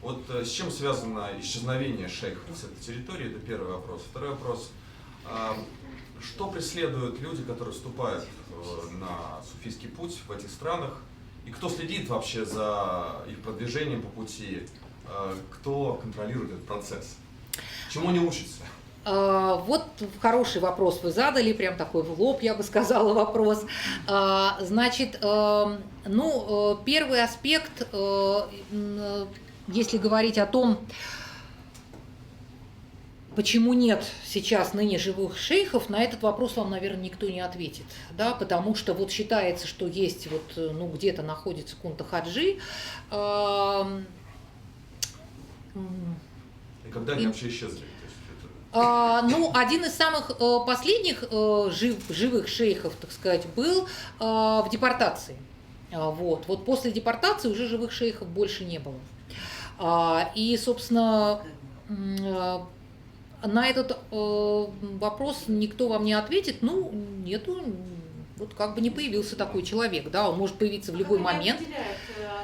Вот с чем связано исчезновение шейхов с этой территории? Это первый вопрос. Второй вопрос. Что преследуют люди, которые вступают на суфийский путь в этих странах? И кто следит вообще за их продвижением по пути? Кто контролирует этот процесс? Чему они учатся? Вот хороший вопрос вы задали, прям такой в лоб, я бы сказала, вопрос. Значит, ну, первый аспект, если говорить о том, почему нет сейчас ныне живых шейхов, на этот вопрос вам, наверное, никто не ответит, да, потому что вот считается, что есть вот, ну, где-то находится кунтахаджи. И когда они вообще исчезли? Ну, один из самых последних живых шейхов, так сказать, был в депортации. Вот после депортации уже живых шейхов больше не было. И, собственно, на этот вопрос никто вам не ответит. Ну, нету, вот как бы не появился такой человек, да, он может появиться в любой момент. Как определяет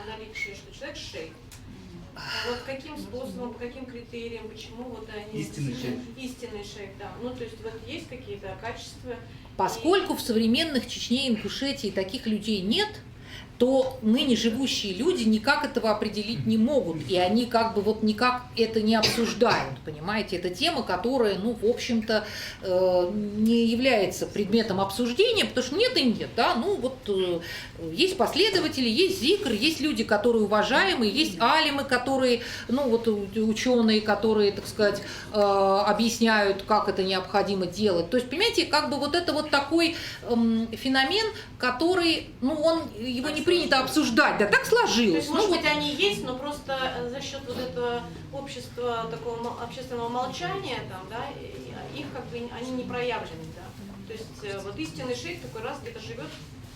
наличие, что человек шейх? Вот каким способом, по каким критериям, почему вот они... Истинный шейх. Истинный шейх, да. Ну, то есть вот есть какие-то качества... Поскольку в современных Чечне и Ингушетии таких людей нет, то ныне живущие люди никак этого определить не могут, и они как бы вот никак это не обсуждают, понимаете? Это тема, которая, ну, в общем-то, не является предметом обсуждения, потому что нет и нет, да, ну, вот есть последователи, есть зикр, есть люди, которые уважаемые, есть алимы, которые, ну, вот ученые, которые, так сказать, объясняют, как это необходимо делать. То есть, понимаете, как бы вот это вот такой феномен, который, ну, его не принято обсуждать, да, так То сложилось. есть, Ну, может вот, быть, они есть, но просто за счет вот этого общества, такого общественного молчания, там, да, их как бы они не проявлены, да. То есть вот истинный шейх такой раз где-то живет,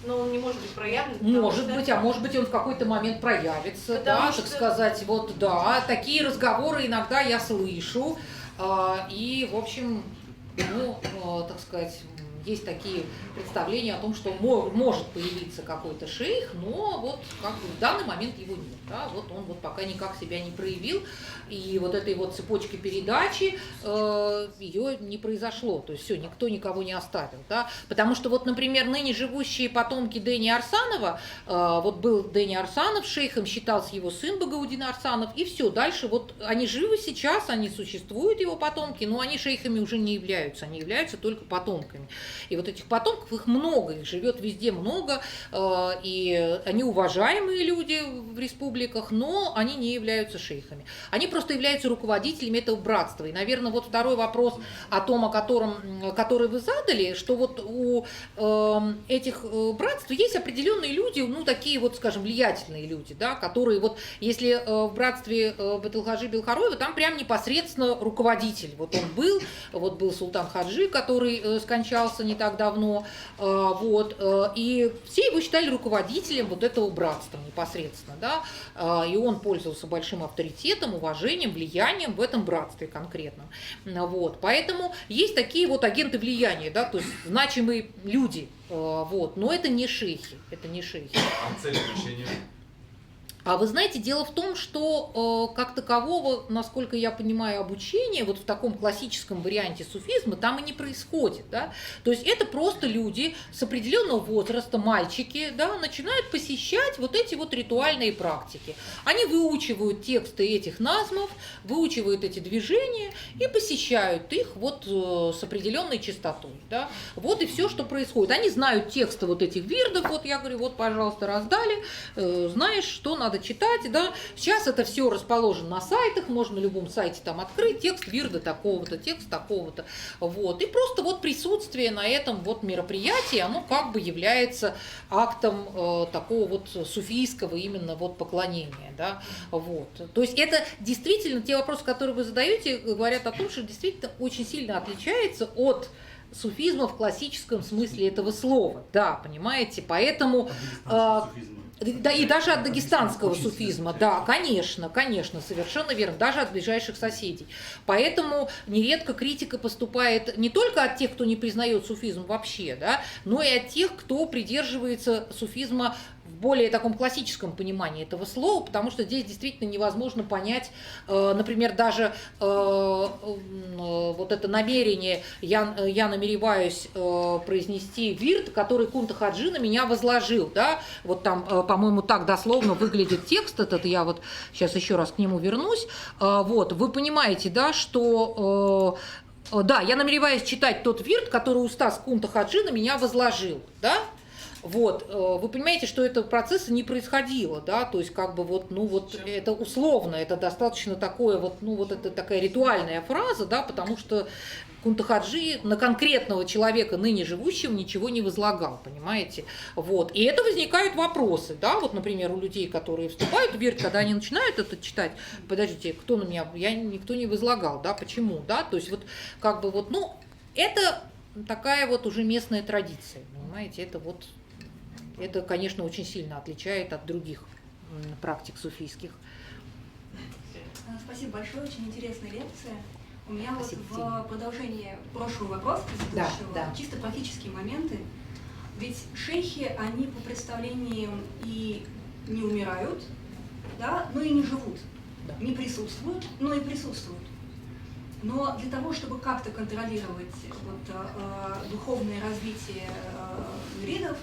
но он не может быть проявлен. может быть, а может быть, он в какой-то момент проявится, да, так сказать, вот, да, такие разговоры иногда я слышу, и, в общем, ну, так сказать, есть такие представления о том, что может появиться какой-то шейх, но вот как бы в данный момент его нет, да, вот он вот пока никак себя не проявил, и вот этой вот цепочки передачи ее не произошло, то есть все, никто никого не оставил, да, потому что вот, например, ныне живущие потомки Дэни Арсанова, вот был Дэни Арсанов шейхом, считался его сын Багаудин Арсанов, и все, дальше вот они живы сейчас, они существуют, его потомки, но они шейхами уже не являются, они являются только потомками. И вот этих потомков, их много, их живет везде много, и они уважаемые люди в республиках, но они не являются шейхами. Они просто являются руководителями этого братства. И, наверное, вот второй вопрос о том, который вы задали, что вот у этих братств есть определенные люди, ну, такие вот, скажем, влиятельные люди, да, которые вот, если в братстве Батылхаджи Белхароева, там прям непосредственно руководитель. Вот он был Султан Хаджи, который скончался не так давно, вот, и все его считали руководителем вот этого братства непосредственно, да, и он пользовался большим авторитетом, уважением, влиянием в этом братстве конкретном, вот, поэтому есть такие вот агенты влияния, да, то есть значимые люди, вот, но это не шейхи, А цель обучения? А вы знаете, дело в том, что как такового, насколько я понимаю, обучение вот в таком классическом варианте суфизма там и не происходит, да? То есть это просто люди с определенного возраста, мальчики, да, начинают посещать вот эти вот ритуальные практики. Они выучивают тексты этих назмов, выучивают эти движения и посещают их вот с определенной частотой, да? Вот и все, что происходит. Они знают тексты вот этих вирдов, вот я говорю, вот, пожалуйста, раздали, знаешь, что надо читать, да. Сейчас это все расположено на сайтах, можно на любом сайте там открыть текст вирда такого-то, текст такого-то, вот. И просто вот присутствие на этом вот мероприятии, оно как бы является актом такого вот суфийского именно вот поклонения, да, вот. То есть это действительно те вопросы, которые вы задаете, говорят о том, что действительно очень сильно отличается от суфизма в классическом смысле этого слова, да, понимаете, поэтому... Да, и даже от дагестанского суфизма, да, конечно, совершенно верно, даже от ближайших соседей. Поэтому нередко критика поступает не только от тех, кто не признает суфизм вообще, да, но и от тех, кто придерживается суфизма в более таком классическом понимании этого слова, потому что здесь действительно невозможно понять, например, даже вот это намерение, я намереваюсь произнести вирд, который Кунта Хаджи на меня возложил, да, вот там, по-моему, так дословно выглядит текст этот, я вот сейчас еще раз к нему вернусь, вот, вы понимаете, да, что... Да, я намереваюсь читать тот вирд, который устаз Кунта Хаджи на меня возложил, да? Вот, вы понимаете, что этого процесса не происходило, да, то есть как бы вот, ну вот это условно, это достаточно такое вот, ну вот это такая ритуальная фраза, да, потому что Кунта Хаджи на конкретного человека, ныне живущего, ничего не возлагал, понимаете, вот, и это возникают вопросы, да, вот, например, у людей, которые вступают в вирд, когда они начинают это читать, подождите, кто на меня, никто не возлагал, да, почему, да, то есть вот как бы вот, ну, это такая вот уже местная традиция, понимаете, это вот... Это, конечно, очень сильно отличает от других практик суфийских. Спасибо большое, очень интересная лекция. У меня Спасибо, вот в продолжение прошлого вопроса, предыдущего, да. чисто практические моменты. Ведь шейхи, они по представлениям и не умирают, да, но и не живут, Да. не присутствуют, но и присутствуют. Но для того, чтобы как-то контролировать вот, духовное развитие муридов,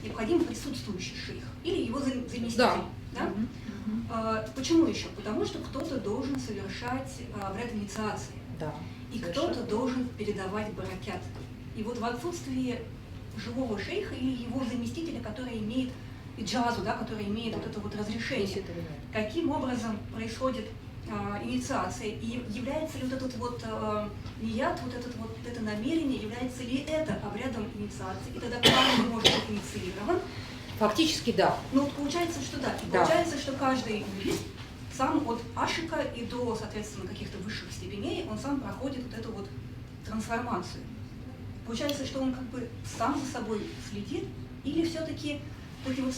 необходим присутствующий шейх или его заместитель. Да. Да? Почему еще? Потому что кто-то должен совершать обряд инициации. Да. И кто-то должен передавать баракят. И вот в отсутствии живого шейха или его заместителя, который имеет иджазу, да, который имеет вот это вот разрешение, каким образом происходит инициация, и является ли вот этот вот нияд, это намерение, является ли это обрядом инициации, и тогда каждый может быть инициирован. Фактически да. Ну, вот получается, что да. И Да. получается, что каждый юрист сам от ашика и до, соответственно, каких-то высших степеней, он сам проходит вот эту вот трансформацию. Получается, что он как бы сам за собой следит, или все-таки такие вот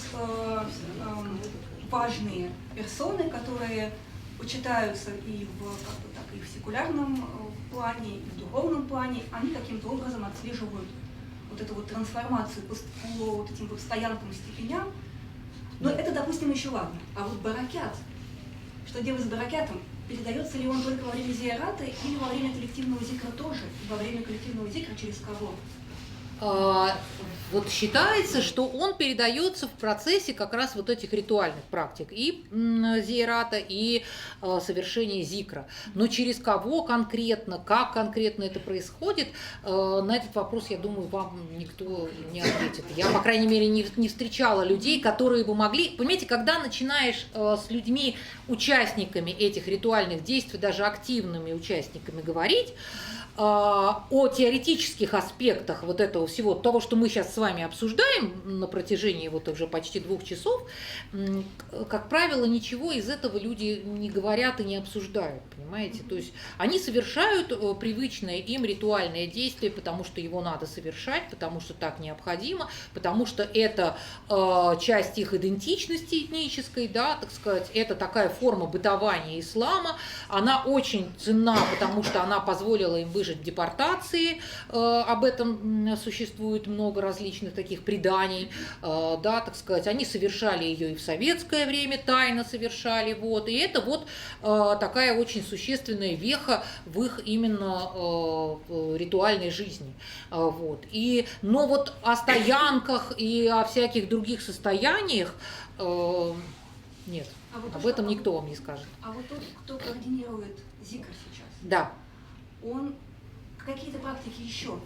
важные персоны, которые почитаются и в секулярном плане, и в духовном плане, они каким-то образом отслеживают вот эту вот трансформацию по вот этим вот стоянкам, степеням. Но это, допустим, еще ладно. А вот баракят, что делать с баракятом? Передается ли он только во время зиярата или во время коллективного зикра тоже? И во время коллективного зикра через кого? Вот считается, что он передается в процессе как раз вот этих ритуальных практик и зиярата, и совершения зикра. Но через кого конкретно, как конкретно это происходит, на этот вопрос, я думаю, вам никто не ответит. Я, по крайней мере, не встречала людей, которые бы могли... Понимаете, когда начинаешь с людьми, участниками этих ритуальных действий, даже активными участниками говорить, о теоретических аспектах вот этого всего, того, что мы сейчас с вами обсуждаем на протяжении вот уже почти 2 часов, как правило, ничего из этого люди не говорят и не обсуждают, понимаете? То есть они совершают привычное им ритуальное действие, потому что его надо совершать, потому что так необходимо, потому что это часть их идентичности этнической, да, так сказать, это такая форма бытования ислама, она очень ценна, потому что она позволила им выжить в депортации, об этом существует много различных таких преданий, да, так сказать, они совершали ее и в советское время, тайно совершали, вот, и это вот такая очень существенная веха в их именно ритуальной жизни, вот, но вот о стоянках и о всяких других состояниях нет, об этом никто вам не скажет. А вот тот, кто координирует зикр сейчас, Да. он какие-то практики еще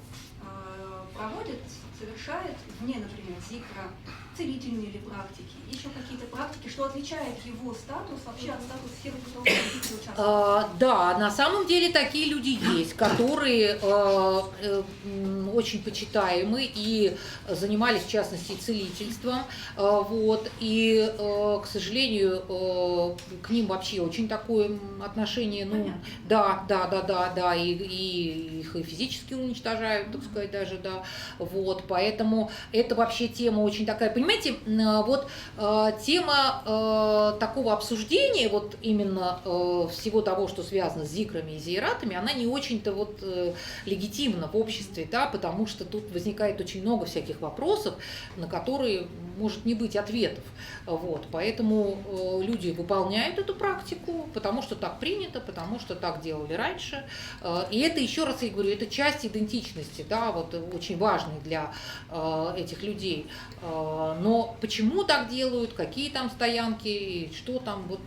проводит, совершает вне, например, зикра, целительные ли практики, еще какие-то практики, что отличает его статус вообще от статуса всех, кто в зикре участвует? Да, на самом деле такие люди есть, которые очень почитаемы и занимались, в частности, целительством, вот, и, к сожалению, к ним вообще очень такое отношение, ну, да, и их и физически уничтожают, так сказать, даже, да, вот, поэтому это вообще тема очень такая, понимаете, вот тема такого обсуждения, вот именно всего того, что связано с зикрами и зияратами, она не очень-то вот легитимна в обществе, да, потому что тут возникает очень много всяких вопросов, на которые может не быть ответов, вот, поэтому люди выполняют эту практику, потому что так принято, потому что так делали раньше, и это, еще раз я говорю, это часть идентичности, да, вот очень важный для этих людей, но почему так делают, какие там стоянки, что там, вот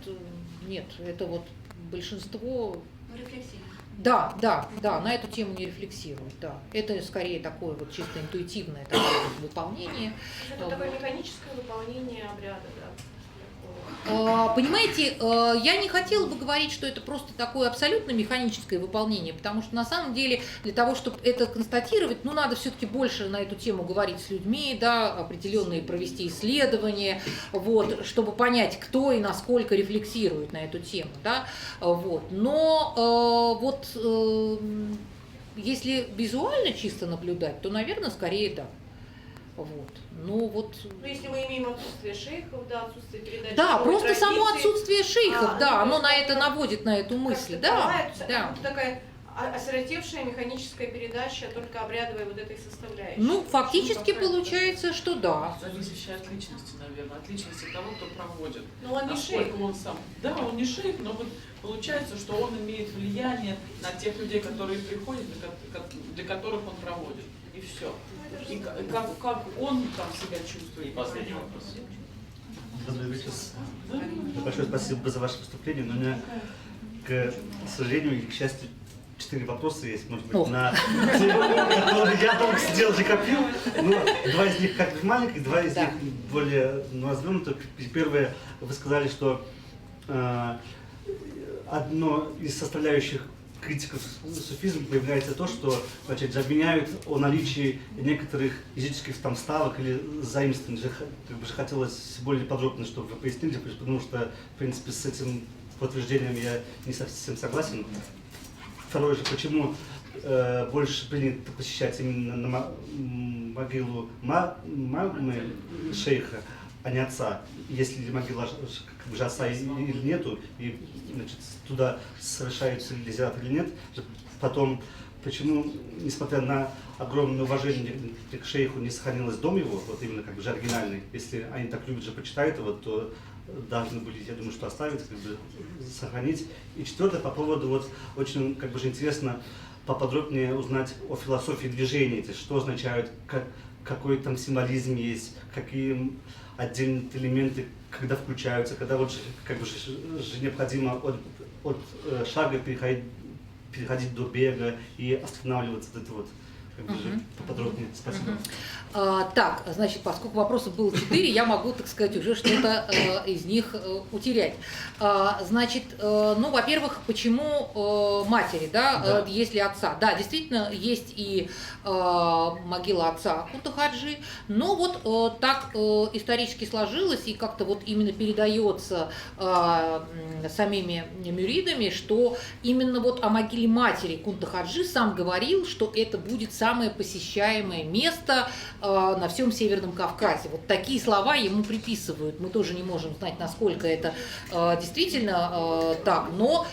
нет, это вот большинство... Рефлексия. Да, на эту тему не рефлексируют, да. Это скорее такое вот чисто интуитивное такое вот выполнение. Это такое механическое выполнение обряда, да? Понимаете, я не хотела бы говорить, что это просто такое абсолютно механическое выполнение, потому что на самом деле для того, чтобы это констатировать, ну, надо все-таки больше на эту тему говорить с людьми, да, определенные провести исследования, вот, чтобы понять, кто и насколько рефлексирует на эту тему, да, вот. Но вот если визуально чисто наблюдать, то, наверное, скорее да. Вот. Ну, вот. Ну, если мы имеем отсутствие шейхов, да, отсутствие передачи. Да, просто традиции, само отсутствие шейхов, да, ну, оно на это наводит, на эту мысль, да. Да. Такая осиротевшая механическая передача только обрядовой вот этой составляющей. Ну, фактически получается, что да. Зависящее от личности, наверное, от личности того, кто проводит. Но он не Насколько шейх. он сам. Да, он не шейх, но вот получается, что он имеет влияние на тех людей, которые приходят, для которых он проводит. и все. И как он там себя И чувствует. последний вопрос. Добрый вечер. Большое спасибо за ваше выступление. Но у меня, к сожалению или к счастью, 4 вопроса есть, может быть, на которые я долго сидел и копил. Но 2 из них как бы маленьких, 2 из них более развернутых. Первое, вы сказали, что одно из составляющих критиков суфизма появляется то, что, значит, обвиняют о наличии некоторых языческих там вставок или заимствований. Как бы же хотелось более подробно, чтобы вы пояснили, потому что, в принципе, с этим утверждением я не совсем согласен. Второе же, почему больше принято посещать именно на могилу мамы шейха, а не отца, если могила как бы отца или нету, и значит, туда совершаются ли зиярат или нет. Потом, почему, несмотря на огромное уважение к шейху, не сохранилось дом его, вот именно как бы же оригинальный, если они так любят же почитают его, то должны были, я думаю, что оставить, как бы сохранить. И четвертое, по поводу, вот очень как бы же интересно поподробнее узнать о философии движения, то есть что означают, какой там символизм есть, какие отдельные элементы, когда включаются, когда вот как бы же необходимо от шага переходить до бега и останавливаться, это вот как бы же поподробнее. Спасибо. Так, значит, поскольку вопросов было 4, я могу, так сказать, уже что-то из них утерять. Значит, ну, во-первых, почему матери, да, если отца? Да, действительно, есть и могила отца Кунта-Хаджи, но вот так исторически сложилось и как-то вот именно передается самими мюридами, что именно вот о могиле матери Кунта-Хаджи сам говорил, что это будет самое посещаемое место на всем Северном Кавказе. Вот такие слова ему приписывают. Мы тоже не можем знать, насколько это действительно так, но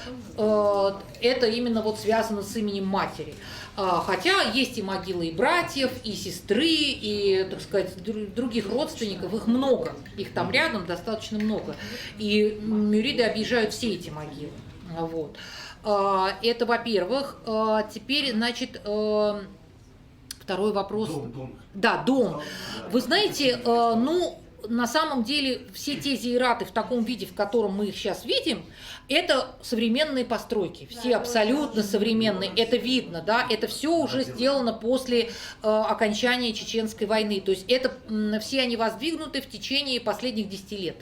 это именно вот связано с именем матери. Хотя есть и могилы и братьев, и сестры, и, так сказать, других родственников, их много, их там рядом достаточно много. И мюриды объезжают все эти могилы. Вот. Это, во-первых. Теперь, значит, второй вопрос. Дом. Да, дом. Вы знаете, ну, на самом деле, все те зияраты в таком виде, в котором мы их сейчас видим, это современные постройки. Все абсолютно современные. Это видно, да, это все уже сделано после окончания Чеченской войны. То есть это все они воздвигнуты в течение последних 10 лет.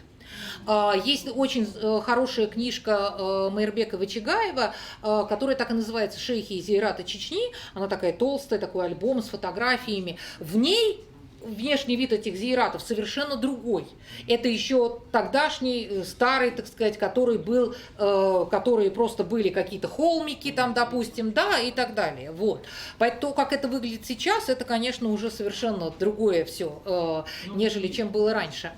Есть очень хорошая книжка Майырбека Вачигаева, которая так и называется «Шейхи и зияраты Чечни». Она такая толстая, такой альбом с фотографиями. В ней внешний вид этих зияратов совершенно другой. Это еще тогдашний, старый, так сказать, который был, которые просто были какие-то холмики там, допустим, да, и так далее. Вот. Поэтому то, как это выглядит сейчас, это, конечно, уже совершенно другое все, нежели чем было раньше.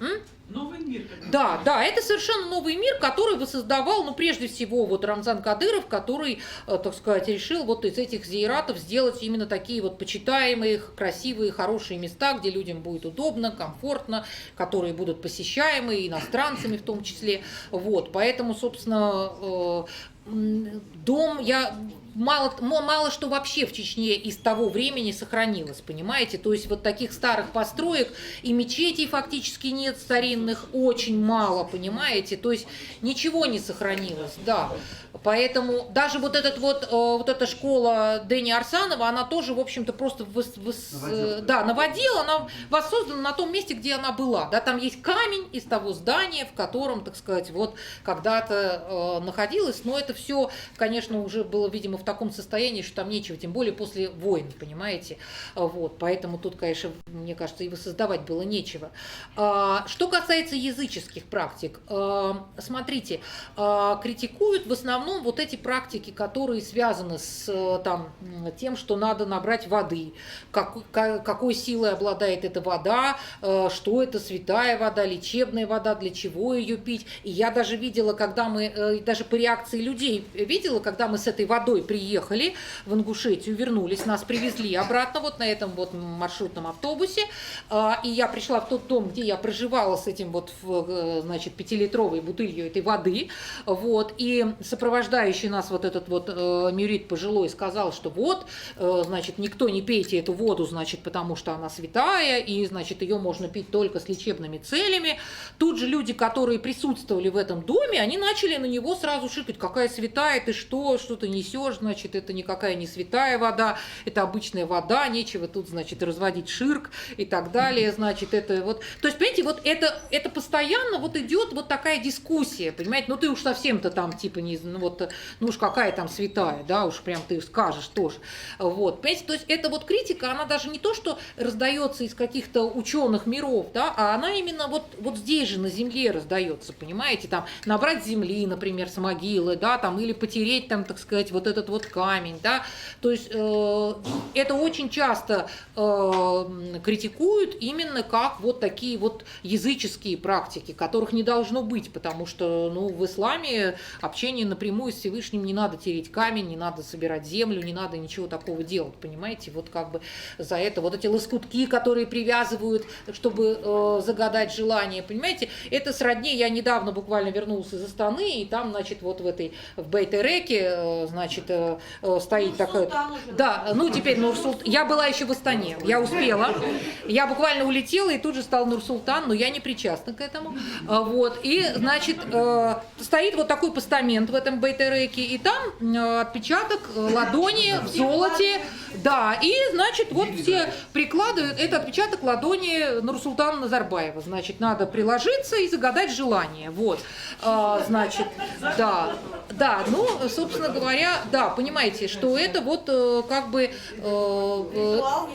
Новый мир. Да, да, это совершенно новый мир, который воссоздавал, ну, прежде всего, вот Рамзан Кадыров, который, так сказать, решил вот из этих зияратов сделать именно такие вот почитаемые, красивые, хорошие места, где людям будет удобно, комфортно, которые будут посещаемы иностранцами в том числе. Вот, поэтому, собственно, дом мало что вообще в Чечне из того времени сохранилось, понимаете? То есть вот таких старых построек и мечетей фактически нет старинных, очень мало, понимаете? То есть ничего не сохранилось, да. Поэтому даже вот эта школа Дэни Арсанова, она тоже, в общем-то, просто наводила, она воссоздана на том месте, где она была. Да, там есть камень из того здания, в котором, так сказать, вот когда-то находилась, но это все, конечно, уже было, видимо, в таком состоянии, что там нечего, тем более после войн, понимаете. Вот, поэтому тут, конечно, мне кажется, и воссоздавать было нечего. Что касается языческих практик, смотрите, критикуют в основном вот эти практики, которые связаны с тем, что надо набрать воды, какой силой обладает эта вода, что это святая вода, лечебная вода, для чего ее пить. И я даже видела, когда мы, даже по реакции людей, людей видела, когда мы с этой водой приехали в Ингушетию, вернулись, нас привезли обратно вот на этом вот маршрутном автобусе, и я пришла в тот дом, где я проживала с этим вот, значит, 5-литровой бутылью этой воды, вот, и сопровождающий нас вот этот вот мюрит пожилой сказал, что вот, значит, никто не пейте эту воду, значит, потому что она святая, и, значит, ее можно пить только с лечебными целями. Тут же люди, которые присутствовали в этом доме, они начали на него сразу шикать: какая святая, ты что ты несешь, значит, это никакая не святая вода, это обычная вода, нечего тут, значит, разводить ширк и так далее, значит, это вот, то есть, понимаете, вот это постоянно вот идет вот такая дискуссия, понимаете, ну ты уж совсем-то там, типа, не, ну вот, ну уж какая там святая, да, уж прям ты скажешь тоже, вот, понимаете, то есть, эта вот критика, она даже не то, что раздается из каких-то ученых миров, да, а она именно вот здесь же на земле раздается, понимаете, там, набрать земли, например, с могилы, да, там, или потереть там, так сказать, вот этот вот камень, да, то есть это очень часто критикуют именно как вот такие вот языческие практики, которых не должно быть, потому что, ну, в исламе общение напрямую с Всевышним, не надо тереть камень, не надо собирать землю, не надо ничего такого делать, понимаете, вот как бы за это вот эти лоскутки, которые привязывают, чтобы загадать желание, понимаете, это сродни, я недавно буквально вернулась из Астаны, и там, значит, вот в Бейт-Эреке, значит, стоит такая... Да, ну теперь Нур-Султан. Я была еще в Астане, я успела. Я буквально улетела и тут же стал Нур-Султан, но я не причастна к этому. Вот, и, значит, стоит вот такой постамент в этом Бейт-Эреке, и там отпечаток ладони в золоте, да, и, значит, вот все прикладывают, это отпечаток ладони Нурсултана Назарбаева, значит, надо приложиться и загадать желание, вот, значит, да, ну, собственно говоря, да, понимаете, что это вот как бы,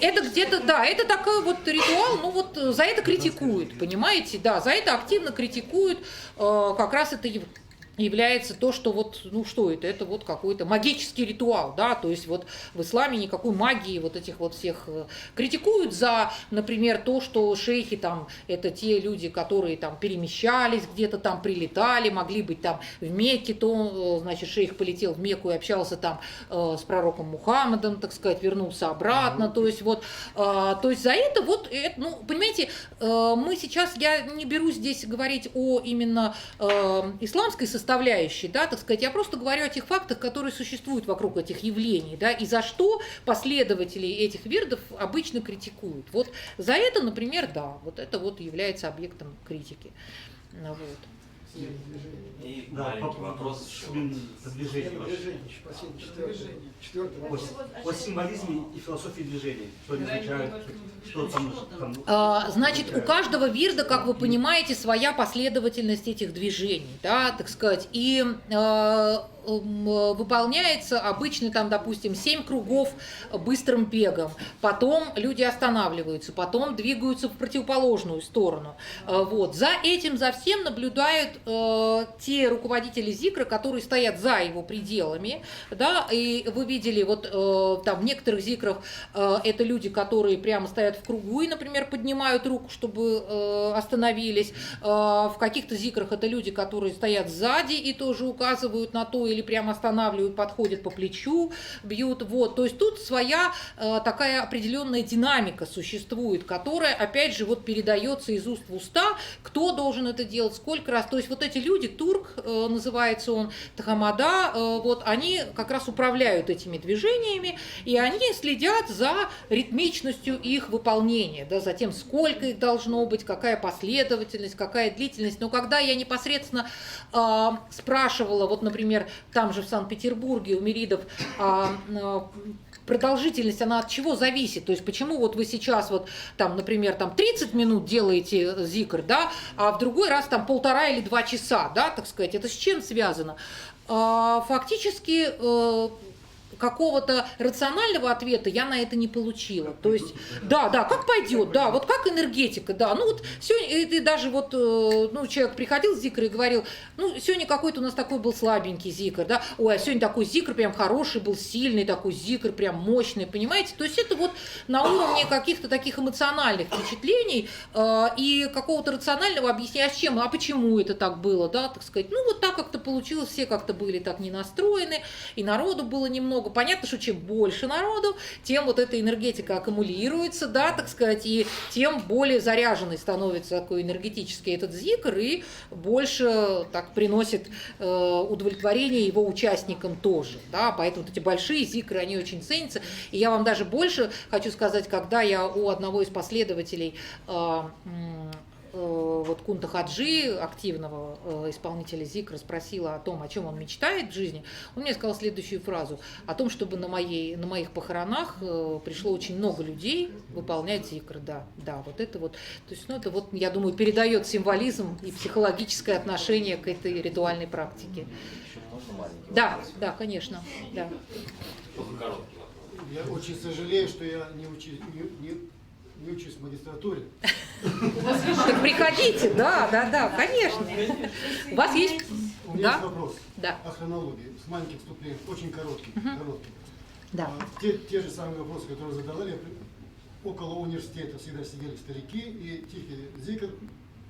это где-то, да, это такой вот ритуал, ну вот за это критикуют, понимаете, да, за это активно критикуют, как раз это является то, что вот, ну что это вот какой-то магический ритуал, да, то есть вот в исламе никакой магии вот этих вот всех критикуют за, например, то, что шейхи там, это те люди, которые там перемещались, где-то там прилетали, могли быть там в Мекке, то, значит, шейх полетел в Мекку и общался там с пророком Мухаммадом, так сказать, вернулся обратно, то есть вот, то есть за это вот, ну, понимаете, мы сейчас, я не берусь здесь говорить о именно исламской составляющей, да, так сказать, я просто говорю о тех фактах, которые существуют вокруг этих явлений, да, и за что последователи этих вирдов обычно критикуют. Вот за это, например, да, вот это вот является объектом критики. Вот. И Да, маленький вопрос еще. О символизме и философии движений. Что они означают, что там... Значит, у каждого вирда, как вы понимаете, своя последовательность этих движений, да, так сказать, и выполняется обычно там, допустим, 7 кругов быстрым бегом, потом люди останавливаются, потом двигаются в противоположную сторону. Вот. За этим, за всем наблюдают те руководители зикра, которые стоят за его пределами, да, и вы видели, вот там в некоторых зикрах это люди, которые прямо стоят в кругу и, например, поднимают руку, чтобы остановились, в каких-то зикрах это люди, которые стоят сзади и тоже указывают на то, или прямо останавливают, подходят по плечу, бьют, вот, то есть тут своя такая определенная динамика существует, которая, опять же, вот передается из уст в уста, кто должен это делать, сколько раз, то есть вот эти люди, турк называется он, Тахамада, вот, они как раз управляют этими движениями, и они следят за ритмичностью их выполнения, да, за тем, сколько их должно быть, какая последовательность, какая длительность, но когда я непосредственно спрашивала, вот, например, там же в Санкт-Петербурге у миридов продолжительность, она от чего зависит? То есть почему вот вы сейчас вот там, например, там 30 минут делаете зикр, да, а в другой раз там 1,5 или 2 часа, да, так сказать, это с чем связано? Фактически какого-то рационального ответа я на это не получила. То есть, да, как пойдет, да, вот как энергетика, да. Ну вот сегодня, ты даже вот, ну, человек приходил с зикрой и говорил, ну, сегодня какой-то у нас такой был слабенький зикр, да, ой, а сегодня такой зикр прям хороший был, сильный такой зикр, прям мощный, понимаете? То есть это вот на уровне каких-то таких эмоциональных впечатлений и какого-то рационального объяснения, а с чем, а почему это так было, да, так сказать. Ну, вот так как-то получилось, все как-то были так не настроены, и народу было немного. Понятно, что чем больше народу, тем вот эта энергетика аккумулируется, да, так сказать, и тем более заряженный становится такой энергетический этот зикр, и больше так приносит удовлетворение его участникам тоже, да, поэтому вот эти большие зикры, они очень ценятся. И я вам даже больше хочу сказать, когда я у одного из последователей вот Кунта Хаджи, активного исполнителя зикра, спросила о том, о чем он мечтает в жизни, он мне сказал следующую фразу: о том, чтобы на моих похоронах пришло очень много людей выполнять зикр. Да, вот это вот, то есть, ну, это вот, я думаю, передает символизм и психологическое отношение к этой ритуальной практике. Да, конечно, да. Только короткий. Я очень сожалею, что я не учусь в магистратуре. Так приходите, да, конечно. У вас есть? У меня есть вопрос Да. о хронологии, с маленьким вступлением, очень короткий. Да. Те же самые вопросы, которые задавали, около университета всегда сидели старики и тихий зикр,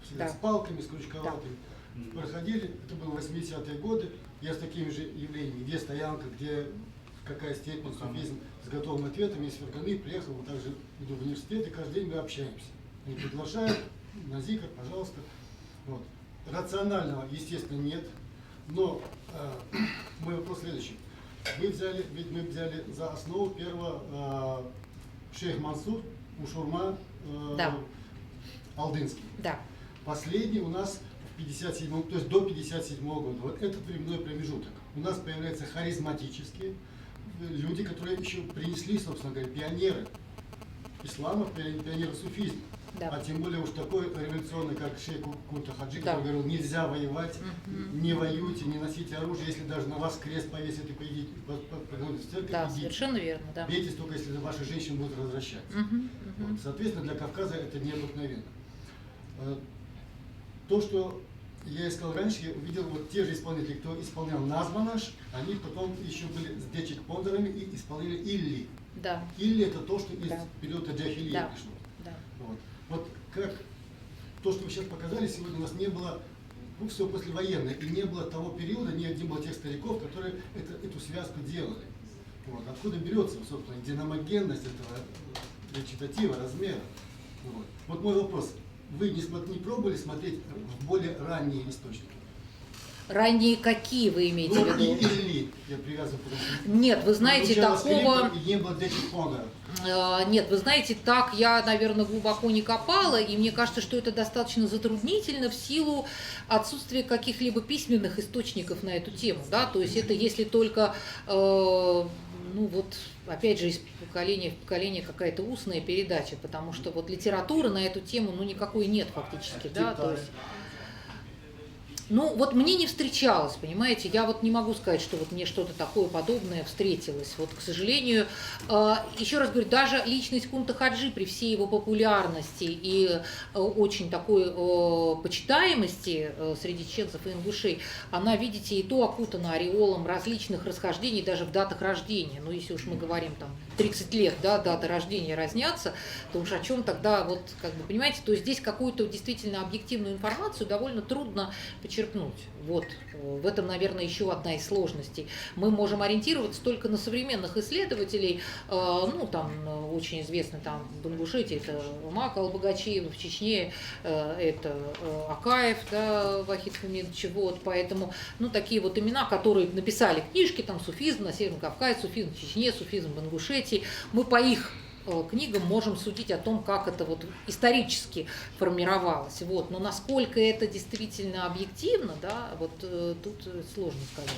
всегда с палками, с крючковатыми. Проходили, это было 80-е годы, я с такими же явлениями, где стоянка, где какая степень, суфизм, с готовым ответом, из Ферганы приехал, вот также иду в университет, и каждый день мы общаемся. Они приглашают на зикр, пожалуйста. Вот. Рационального, естественно, нет, но мой вопрос следующий. Мы взяли за основу первого шейх Мансур, Мушурма, Алдынский. Да. Последний у нас в 57-м, то есть до 57-го года. Вот этот временной промежуток. У нас появляются харизматические люди, которые еще принесли, собственно говоря, пионеры ислама, пионеры суфизма. Да. А тем более уж такой революционный, как шейх Кунта Хаджи, который говорил, нельзя воевать, не воюйте, не носите оружие, если даже на вас крест повесят и поедите в церковь, Да, идите. совершенно верно, да. Бейтесь только, если ваши женщины будут возвращаться. Вот. Соответственно, для Кавказа это необыкновенно. То, что я искал раньше, я увидел вот те же исполнители, кто исполнял Названаш, они потом еще были с дечик-пондарами и исполняли Илли. Да. Илли это то, что из периода Джахилия пришло. Да. Вот как то, что вы сейчас показали, сегодня у нас не было, ну, все послевоенное, и не было того периода, не было тех стариков, которые эту связку делали. Вот. Откуда берется, собственно, динамогенность этого речитатива, размера. Вот мой вопрос. Вы не пробовали смотреть в более ранние источники? Ранние какие вы имеете в виду? Или я привязан к Нет, вы знаете, такого... Не было дечик-понда. Нет, вы знаете, так я, наверное, глубоко не копала, и мне кажется, что это достаточно затруднительно в силу отсутствия каких-либо письменных источников на эту тему, да, то есть это если только, ну вот, опять же, из поколения в поколение какая-то устная передача, потому что вот литературы на эту тему, ну, никакой нет фактически, да, то есть... Ну, вот мне не встречалось, понимаете, я вот не могу сказать, что вот мне что-то такое подобное встретилось. Вот, к сожалению, еще раз говорю, даже личность Кунта Хаджи при всей его популярности и очень такой почитаемости среди чеченцев и ингушей, она, видите, и то окутана ореолом различных расхождений даже в датах рождения. Ну, если уж мы говорим там 30 лет, да, даты рождения разнятся, то уж о чем тогда, вот, как бы, понимаете, то есть здесь какую-то действительно объективную информацию довольно трудно почерпнуть. Вот в этом, наверное, еще одна из сложностей. Мы можем ориентироваться только на современных исследователей. Ну, там очень известно, там в Ингушетии это Мак Албагачиев, в Чечне это Акаев, да, Вахид Фумидович, вот, поэтому, ну, такие вот имена, которые написали книжки, там, суфизм на Северном Кавказе, суфизм в Чечне, суфизм в Ингушетии, мы по их книгам можем судить о том, как это вот исторически формировалось. Вот. Но насколько это действительно объективно, да, вот тут сложно сказать.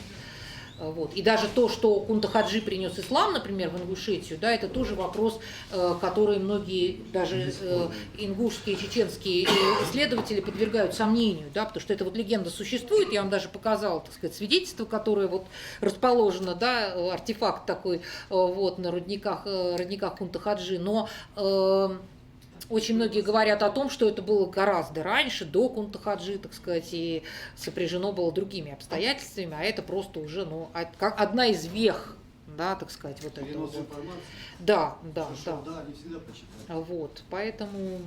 Вот. И даже то, что Кунта-Хаджи принес ислам, например, в Ингушетию, да, это тоже вопрос, который многие, даже ингушские, чеченские исследователи подвергают сомнению, да, потому что эта вот легенда существует, я вам даже показала, так сказать, свидетельство, которое вот расположено, да, артефакт такой вот на рудниках Кунта-Хаджи, но очень многие говорят о том, что это было гораздо раньше, до Кунта-Хаджи, так сказать, и сопряжено было другими обстоятельствами, а это просто уже, ну, одна из вех, да, так сказать, вот это вот. Да, да, да. Да, не всегда почитают. Вот, поэтому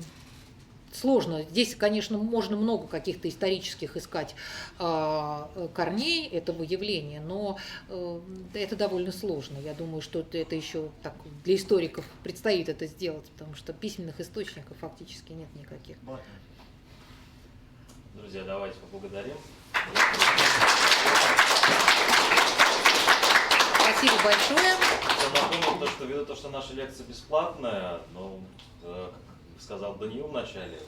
сложно. Здесь, конечно, можно много каких-то исторических искать корней этого явления, но это довольно сложно. Я думаю, что это еще так, для историков предстоит это сделать, потому что письменных источников фактически нет никаких. Друзья, давайте поблагодарим. Спасибо большое. Я напомню, что ввиду того, что наша лекция бесплатная, но, как сказал Даниил в начале,